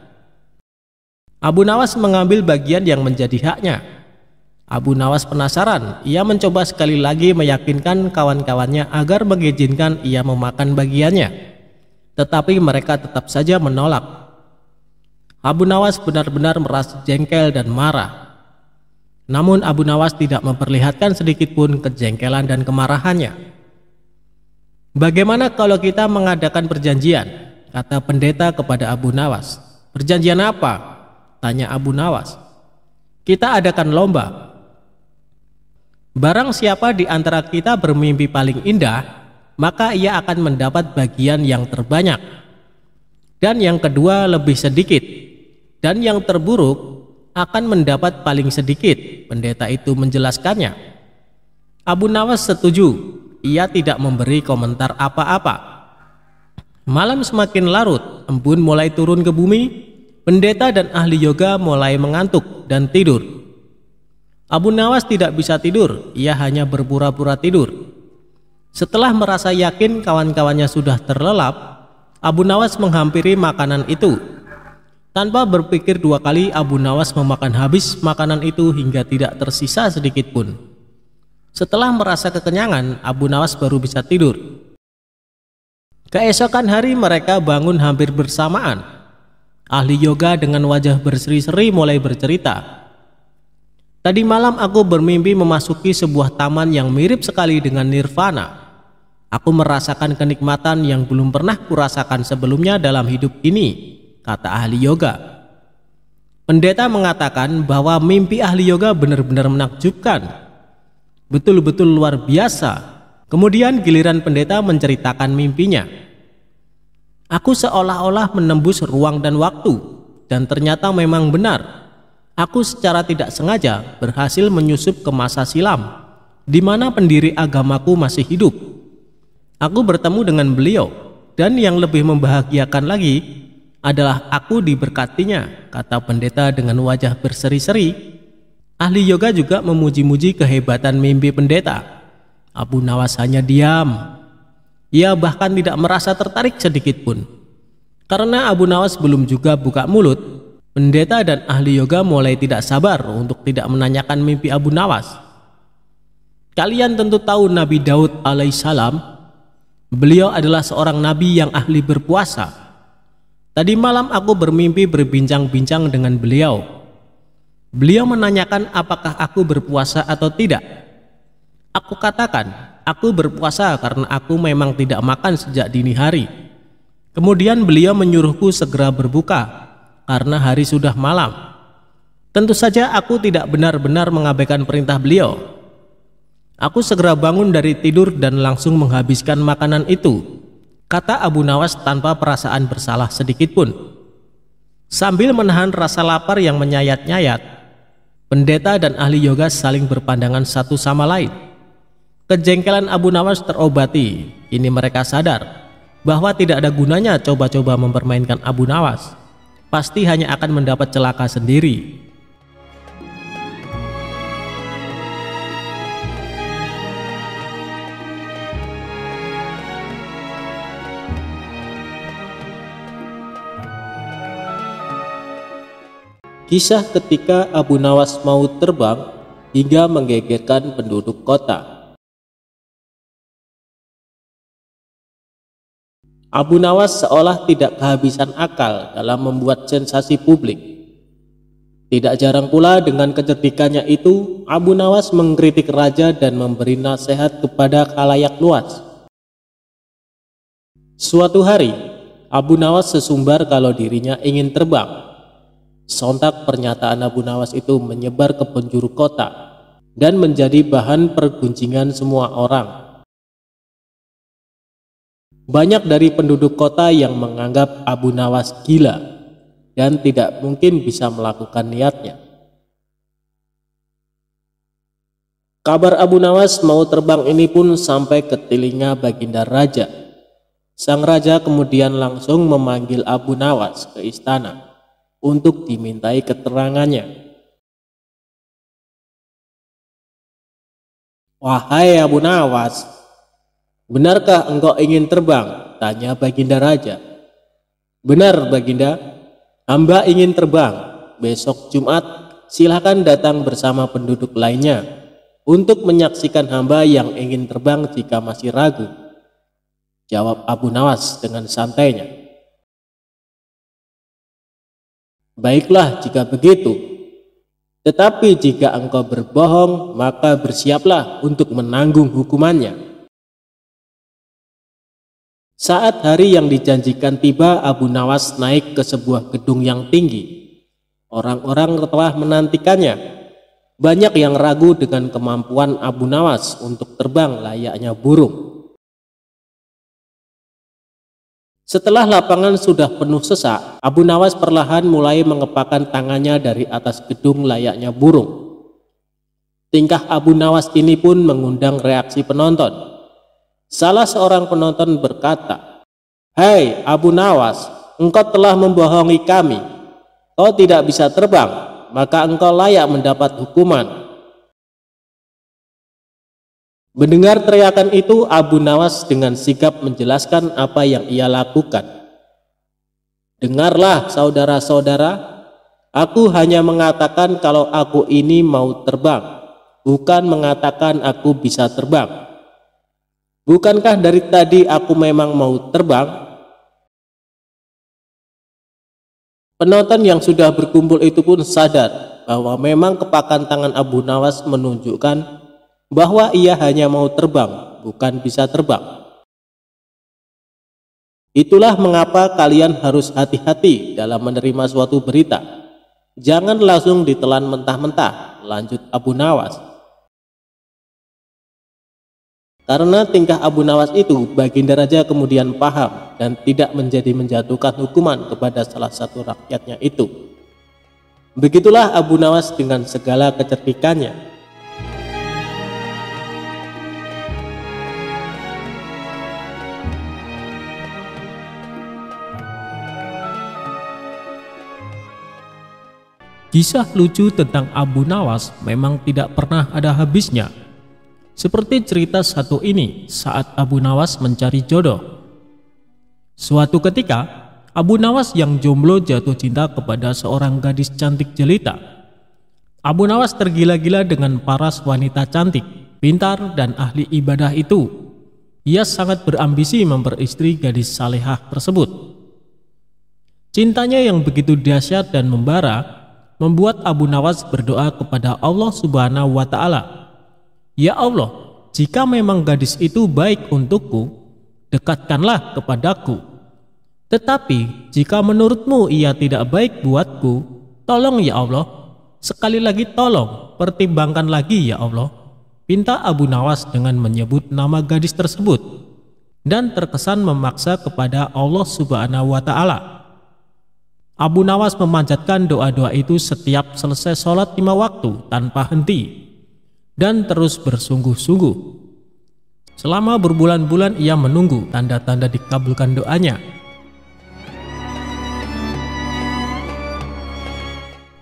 Abu Nawas mengambil bagian yang menjadi haknya. Abu Nawas penasaran, ia mencoba sekali lagi meyakinkan kawan-kawannya agar mengizinkan ia memakan bagiannya. Tetapi mereka tetap saja menolak. Abu Nawas benar-benar merasa jengkel dan marah. Namun Abu Nawas tidak memperlihatkan sedikitpun kejengkelan dan kemarahannya. Bagaimana kalau kita mengadakan perjanjian? Kata pendeta kepada Abu Nawas. Perjanjian apa? Tanya Abu Nawas. Kita adakan lomba. Barang siapa di antara kita bermimpi paling indah, maka ia akan mendapat bagian yang terbanyak. Dan yang kedua lebih sedikit. Dan yang terburuk akan mendapat paling sedikit. Pendeta itu menjelaskannya. Abu Nawas setuju. Ia tidak memberi komentar apa-apa. Malam semakin larut, embun mulai turun ke bumi. Pendeta dan ahli yoga mulai mengantuk dan tidur. Abu Nawas tidak bisa tidur, ia hanya berpura-pura tidur. Setelah merasa yakin kawan-kawannya sudah terlelap, Abu Nawas menghampiri makanan itu. Tanpa berpikir dua kali, Abu Nawas memakan habis makanan itu hingga tidak tersisa sedikit pun. Setelah merasa kekenyangan, Abu Nawas baru bisa tidur. Keesokan hari mereka bangun hampir bersamaan. Ahli yoga dengan wajah berseri-seri mulai bercerita. Tadi malam aku bermimpi memasuki sebuah taman yang mirip sekali dengan nirvana. Aku merasakan kenikmatan yang belum pernah kurasakan sebelumnya dalam hidup ini, kata ahli yoga. Pendeta mengatakan bahwa mimpi ahli yoga benar-benar menakjubkan. Betul-betul luar biasa. Kemudian giliran pendeta menceritakan mimpinya. Aku seolah-olah menembus ruang dan waktu, dan ternyata memang benar. Aku secara tidak sengaja berhasil menyusup ke masa silam, di mana pendiri agamaku masih hidup. Aku bertemu dengan beliau, dan yang lebih membahagiakan lagi adalah aku diberkatinya, kata pendeta dengan wajah berseri-seri. Ahli yoga juga memuji-muji kehebatan mimpi pendeta. Abu Nawas hanya diam. Ia bahkan tidak merasa tertarik sedikit pun. Karena Abu Nawas belum juga buka mulut, pendeta dan ahli yoga mulai tidak sabar untuk tidak menanyakan mimpi Abu Nawas. Kalian tentu tahu Nabi Daud alaihissalam. Beliau adalah seorang nabi yang ahli berpuasa. Tadi malam aku bermimpi berbincang-bincang dengan beliau. Beliau menanyakan apakah aku berpuasa atau tidak. Aku katakan, aku berpuasa karena aku memang tidak makan sejak dini hari. Kemudian beliau menyuruhku segera berbuka karena hari sudah malam. Tentu saja aku tidak benar-benar mengabaikan perintah beliau. Aku segera bangun dari tidur dan langsung menghabiskan makanan itu, kata Abu Nawas tanpa perasaan bersalah sedikit pun. Sambil menahan rasa lapar yang menyayat-nyayat, pendeta dan ahli yoga saling berpandangan satu sama lain. Kejengkelan Abu Nawas terobati. Kini mereka sadar bahwa tidak ada gunanya coba-coba mempermainkan Abu Nawas. Pasti hanya akan mendapat celaka sendiri. Kisah ketika Abu Nawas mau terbang hingga menggegerkan penduduk kota. Abu Nawas seolah tidak kehabisan akal dalam membuat sensasi publik. Tidak jarang pula dengan kecerdikannya itu, Abu Nawas mengkritik raja dan memberi nasihat kepada khalayak luas. Suatu hari, Abu Nawas sesumbar kalau dirinya ingin terbang. Sontak pernyataan Abu Nawas itu menyebar ke penjuru kota dan menjadi bahan pergunjingan semua orang. Banyak dari penduduk kota yang menganggap Abu Nawas gila dan tidak mungkin bisa melakukan niatnya. Kabar Abu Nawas mau terbang ini pun sampai ke telinga Baginda Raja. Sang raja kemudian langsung memanggil Abu Nawas ke istana untuk dimintai keterangannya. "Wahai Abu Nawas, benarkah engkau ingin terbang?" tanya Baginda Raja. "Benar Baginda, hamba ingin terbang. Besok Jumat silakan datang bersama penduduk lainnya untuk menyaksikan hamba yang ingin terbang jika masih ragu," jawab Abu Nawas dengan santainya. "Baiklah jika begitu. Tetapi jika engkau berbohong, maka bersiaplah untuk menanggung hukumannya." Saat hari yang dijanjikan tiba, Abu Nawas naik ke sebuah gedung yang tinggi. Orang-orang telah menantikannya. Banyak yang ragu dengan kemampuan Abu Nawas untuk terbang layaknya burung. Setelah lapangan sudah penuh sesak, Abu Nawas perlahan mulai mengepakkan tangannya dari atas gedung layaknya burung. Tingkah Abu Nawas ini pun mengundang reaksi penonton. Salah seorang penonton berkata, "Hai Abu Nawas, engkau telah membohongi kami. Kau tidak bisa terbang, maka engkau layak mendapat hukuman." Mendengar teriakan itu, Abu Nawas dengan sigap menjelaskan apa yang ia lakukan. "Dengarlah saudara-saudara, aku hanya mengatakan kalau aku ini mau terbang, bukan mengatakan aku bisa terbang. Bukankah dari tadi aku memang mau terbang?" Penonton yang sudah berkumpul itu pun sadar bahwa memang kepakan tangan Abu Nawas menunjukkan bahwa ia hanya mau terbang, bukan bisa terbang. Itulah mengapa kalian harus hati-hati dalam menerima suatu berita. Jangan langsung ditelan mentah-mentah, lanjut Abu Nawas. Karena tingkah Abu Nawas itu, Baginda Raja kemudian paham dan tidak menjatuhkan hukuman kepada salah satu rakyatnya itu. Begitulah Abu Nawas dengan segala kecerdikannya. Kisah lucu tentang Abu Nawas memang tidak pernah ada habisnya. Seperti cerita satu ini saat Abu Nawas mencari jodoh. Suatu ketika, Abu Nawas yang jomblo jatuh cinta kepada seorang gadis cantik jelita. Abu Nawas tergila-gila dengan paras wanita cantik, pintar, dan ahli ibadah itu. Ia sangat berambisi memperistri gadis salehah tersebut. Cintanya yang begitu dahsyat dan membara membuat Abu Nawas berdoa kepada Allah Subhanahu wa Ta'ala, "Ya Allah, jika memang gadis itu baik untukku, dekatkanlah kepadaku. Tetapi jika menurutmu ia tidak baik buatku, tolong ya Allah, sekali lagi tolong, pertimbangkan lagi ya Allah." Pinta Abu Nawas dengan menyebut nama gadis tersebut dan terkesan memaksa kepada Allah Subhanahu wa Ta'ala. Abu Nawas memanjatkan doa-doa itu setiap selesai sholat 5 waktu tanpa henti dan terus bersungguh-sungguh. Selama berbulan-bulan ia menunggu tanda-tanda dikabulkan doanya.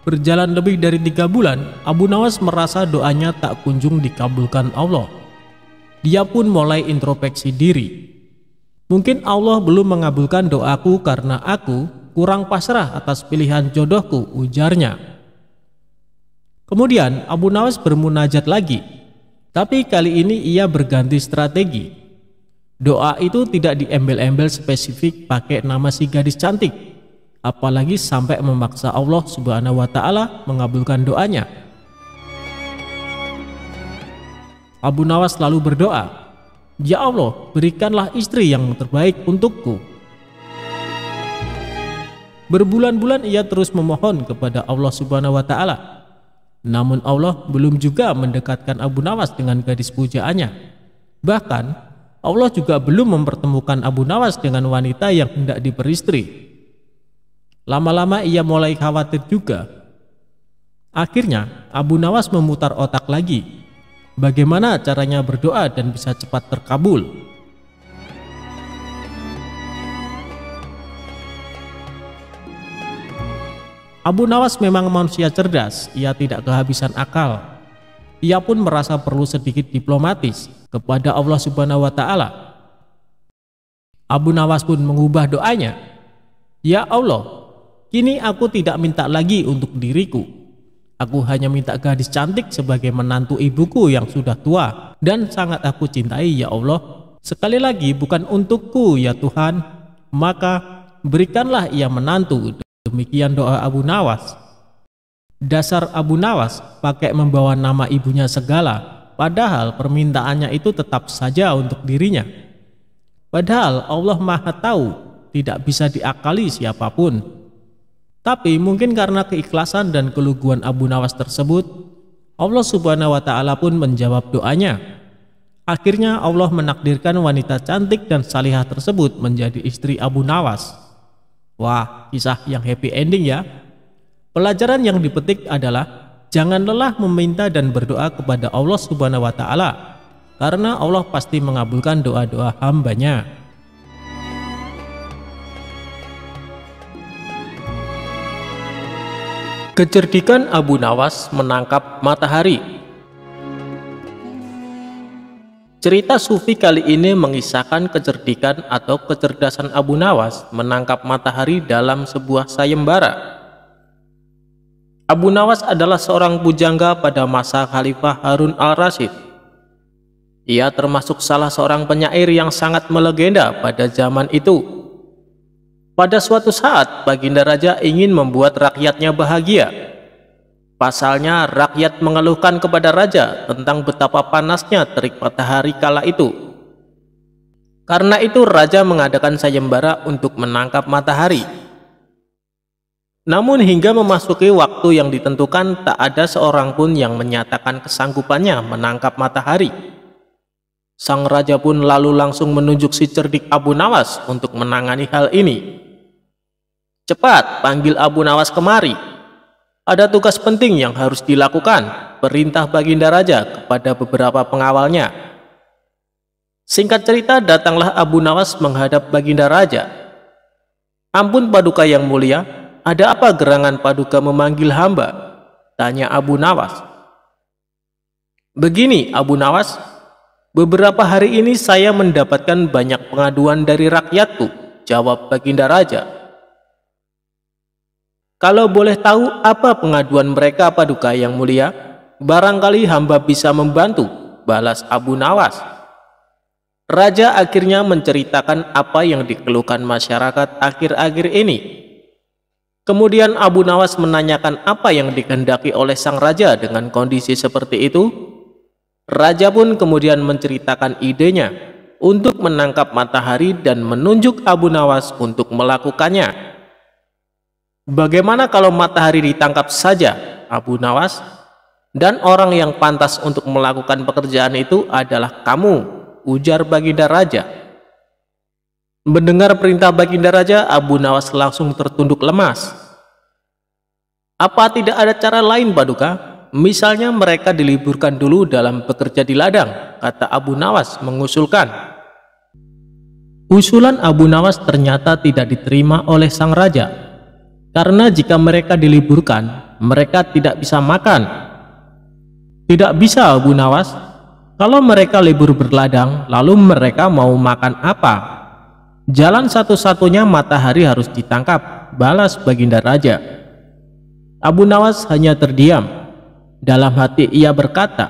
Berjalan lebih dari 3 bulan, Abu Nawas merasa doanya tak kunjung dikabulkan Allah. Dia pun mulai introspeksi diri. Mungkin Allah belum mengabulkan doaku karena aku kurang pasrah atas pilihan jodohku, ujarnya. Kemudian Abu Nawas bermunajat lagi, tapi kali ini ia berganti strategi. Doa itu tidak diembel-embel spesifik pakai nama si gadis cantik, apalagi sampai memaksa Allah Subhanahu wa Ta'ala mengabulkan doanya. Abu Nawas lalu berdoa, "Ya Allah, berikanlah istri yang terbaik untukku." Berbulan-bulan ia terus memohon kepada Allah Subhanahu wa Ta'ala. Namun Allah belum juga mendekatkan Abu Nawas dengan gadis pujaannya. Bahkan Allah juga belum mempertemukan Abu Nawas dengan wanita yang hendak diperistri. Lama-lama ia mulai khawatir juga. Akhirnya Abu Nawas memutar otak lagi. Bagaimana caranya berdoa dan bisa cepat terkabul? Abu Nawas memang manusia cerdas, ia tidak kehabisan akal. Ia pun merasa perlu sedikit diplomatis kepada Allah Subhanahu wa Ta'ala. Abu Nawas pun mengubah doanya, "Ya Allah, kini aku tidak minta lagi untuk diriku. Aku hanya minta gadis cantik sebagai menantu ibuku yang sudah tua dan sangat aku cintai ya Allah. Sekali lagi bukan untukku ya Tuhan, maka berikanlah ia menantu." Demikian doa Abu Nawas. Dasar Abu Nawas pakai membawa nama ibunya segala, padahal permintaannya itu tetap saja untuk dirinya. Padahal Allah Maha Tahu, tidak bisa diakali siapapun. Tapi mungkin karena keikhlasan dan keluguan Abu Nawas tersebut, Allah Subhanahu wa Ta'ala pun menjawab doanya. Akhirnya Allah menakdirkan wanita cantik dan salihah tersebut menjadi istri Abu Nawas. Wah, kisah yang happy ending ya. Pelajaran yang dipetik adalah Jangan lelah meminta dan berdoa kepada Allah Subhanahu wa Ta'ala, karena Allah pasti mengabulkan doa-doa hambanya. Kecerdikan Abu Nawas menangkap matahari. Cerita sufi kali ini mengisahkan kecerdikan atau kecerdasan Abu Nawas menangkap matahari dalam sebuah sayembara. Abu Nawas adalah seorang pujangga pada masa Khalifah Harun al-Rasyid. Ia termasuk salah seorang penyair yang sangat melegenda pada zaman itu. Pada suatu saat, Baginda Raja ingin membuat rakyatnya bahagia. Pasalnya, rakyat mengeluhkan kepada Raja tentang betapa panasnya terik matahari kala itu. Karena itu, Raja mengadakan sayembara untuk menangkap matahari. Namun hingga memasuki waktu yang ditentukan, tak ada seorang pun yang menyatakan kesanggupannya menangkap matahari. Sang raja pun lalu langsung menunjuk si cerdik Abu Nawas untuk menangani hal ini. "Cepat, panggil Abu Nawas kemari. Ada tugas penting yang harus dilakukan," perintah Baginda Raja kepada beberapa pengawalnya. Singkat cerita, datanglah Abu Nawas menghadap Baginda Raja. "Ampun Paduka yang mulia, ada apa gerangan Paduka memanggil hamba?" tanya Abu Nawas. "Begini Abu Nawas, beberapa hari ini saya mendapatkan banyak pengaduan dari rakyatku," jawab Baginda Raja. "Kalau boleh tahu apa pengaduan mereka Paduka yang mulia, barangkali hamba bisa membantu," balas Abu Nawas. Raja akhirnya menceritakan apa yang dikeluhkan masyarakat akhir-akhir ini. Kemudian Abu Nawas menanyakan apa yang dikehendaki oleh sang raja dengan kondisi seperti itu. Raja pun kemudian menceritakan idenya untuk menangkap matahari dan menunjuk Abu Nawas untuk melakukannya. "Bagaimana kalau matahari ditangkap saja, Abu Nawas? Dan orang yang pantas untuk melakukan pekerjaan itu adalah kamu," ujar Baginda Raja. Mendengar perintah Baginda Raja, Abu Nawas langsung tertunduk lemas. "Apa tidak ada cara lain Paduka? Misalnya mereka diliburkan dulu dalam bekerja di ladang," kata Abu Nawas mengusulkan. Usulan Abu Nawas ternyata tidak diterima oleh sang raja, karena jika mereka diliburkan, mereka tidak bisa makan. "Tidak bisa Abu Nawas, kalau mereka libur berladang, lalu mereka mau makan apa? Jalan satu-satunya matahari harus ditangkap," balas Baginda Raja. Abu Nawas hanya terdiam. Dalam hati ia berkata,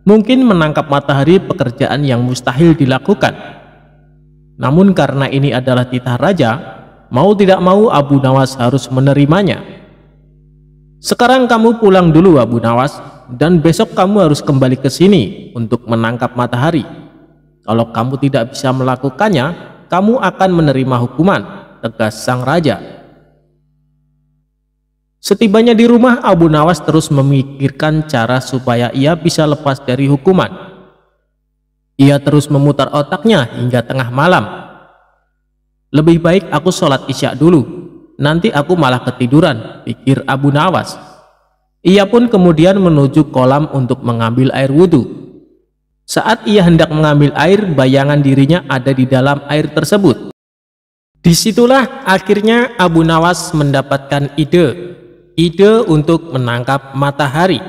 mungkin menangkap matahari pekerjaan yang mustahil dilakukan. Namun karena ini adalah titah raja, mau tidak mau Abu Nawas harus menerimanya. "Sekarang kamu pulang dulu Abu Nawas, dan besok kamu harus kembali ke sini untuk menangkap matahari. Kalau kamu tidak bisa melakukannya, kamu akan menerima hukuman," tegas sang raja. Setibanya di rumah, Abu Nawas terus memikirkan cara supaya ia bisa lepas dari hukuman. Ia terus memutar otaknya hingga tengah malam. "Lebih baik aku sholat isya dulu, nanti aku malah ketiduran," pikir Abu Nawas. Ia pun kemudian menuju kolam untuk mengambil air wudhu. Saat ia hendak mengambil air, bayangan dirinya ada di dalam air tersebut. Disitulah akhirnya Abu Nawas mendapatkan ide untuk menangkap matahari.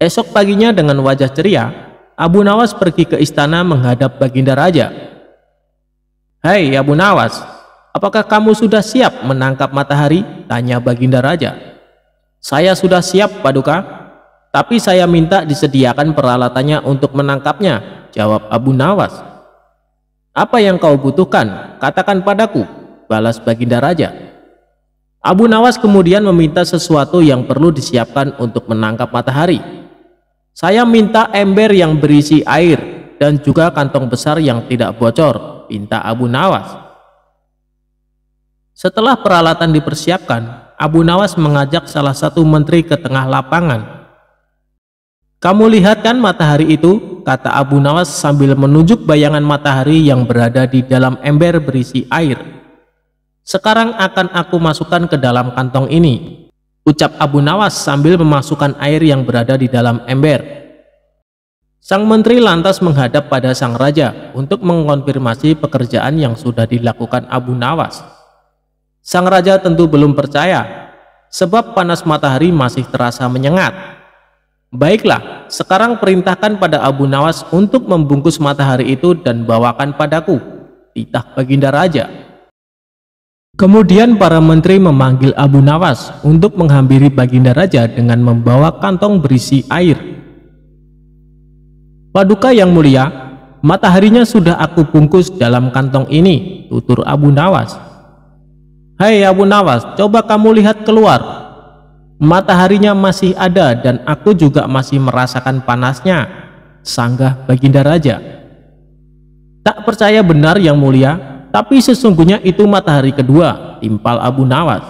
Esok paginya dengan wajah ceria, Abu Nawas pergi ke istana menghadap Baginda Raja. "Hai Abu Nawas, apakah kamu sudah siap menangkap matahari?" tanya Baginda Raja. "Saya sudah siap Paduka, tapi saya minta disediakan peralatannya untuk menangkapnya," jawab Abu Nawas. "Apa yang kau butuhkan? Katakan padaku," balas Baginda Raja. Abu Nawas kemudian meminta sesuatu yang perlu disiapkan untuk menangkap matahari. "Saya minta ember yang berisi air dan juga kantong besar yang tidak bocor," pinta Abu Nawas. Setelah peralatan dipersiapkan, Abu Nawas mengajak salah satu menteri ke tengah lapangan. "Kamu lihat kan matahari itu?" kata Abu Nawas sambil menunjuk bayangan matahari yang berada di dalam ember berisi air. "Sekarang akan aku masukkan ke dalam kantong ini. ucap Abu Nawas sambil memasukkan air yang berada di dalam ember. Sang menteri lantas menghadap pada sang raja untuk mengkonfirmasi pekerjaan yang sudah dilakukan Abu Nawas. Sang raja tentu belum percaya, sebab panas matahari masih terasa menyengat. Baiklah, sekarang perintahkan pada Abu Nawas untuk membungkus matahari itu dan bawakan padaku, titah Baginda Raja. Kemudian para menteri memanggil Abu Nawas untuk menghampiri Baginda Raja dengan membawa kantong berisi air. Paduka yang mulia, mataharinya sudah aku bungkus dalam kantong ini, tutur Abu Nawas. Hai Abu Nawas, coba kamu lihat keluar. Mataharinya masih ada dan aku juga masih merasakan panasnya, sanggah Baginda Raja. Tak percaya benar yang mulia, tapi sesungguhnya itu matahari kedua, timpal Abu Nawas.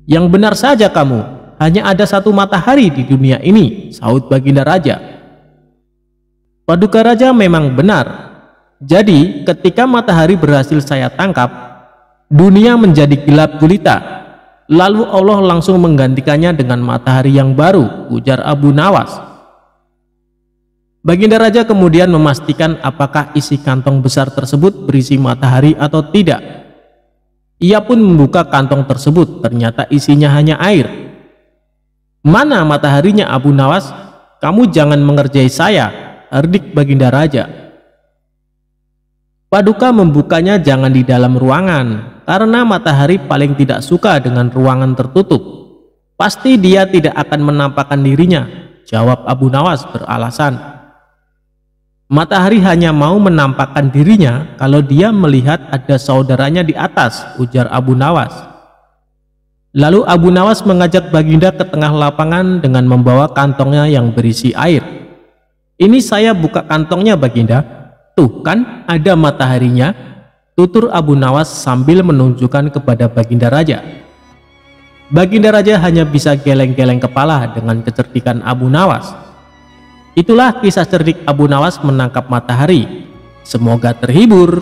Yang benar saja kamu, hanya ada satu matahari di dunia ini, sahut Baginda Raja. Paduka Raja memang benar. Jadi ketika matahari berhasil saya tangkap, dunia menjadi gelap gulita. Lalu Allah langsung menggantikannya dengan matahari yang baru, ujar Abu Nawas. Baginda Raja kemudian memastikan apakah isi kantong besar tersebut berisi matahari atau tidak. Ia pun membuka kantong tersebut, ternyata isinya hanya air. Mana mataharinya Abu Nawas? Kamu jangan mengerjai saya, herdik Baginda Raja. Paduka membukanya jangan di dalam ruangan, karena matahari paling tidak suka dengan ruangan tertutup. Pasti dia tidak akan menampakkan dirinya, jawab Abu Nawas beralasan. Matahari hanya mau menampakkan dirinya kalau dia melihat ada saudaranya di atas, ujar Abu Nawas. Lalu Abu Nawas mengajak Baginda ke tengah lapangan dengan membawa kantongnya yang berisi air. Ini saya buka kantongnya Baginda, tuh kan ada mataharinya, tutur Abu Nawas sambil menunjukkan kepada Baginda Raja. Baginda Raja hanya bisa geleng-geleng kepala dengan kecerdikan Abu Nawas. Itulah kisah cerdik Abu Nawas menangkap matahari. Semoga terhibur.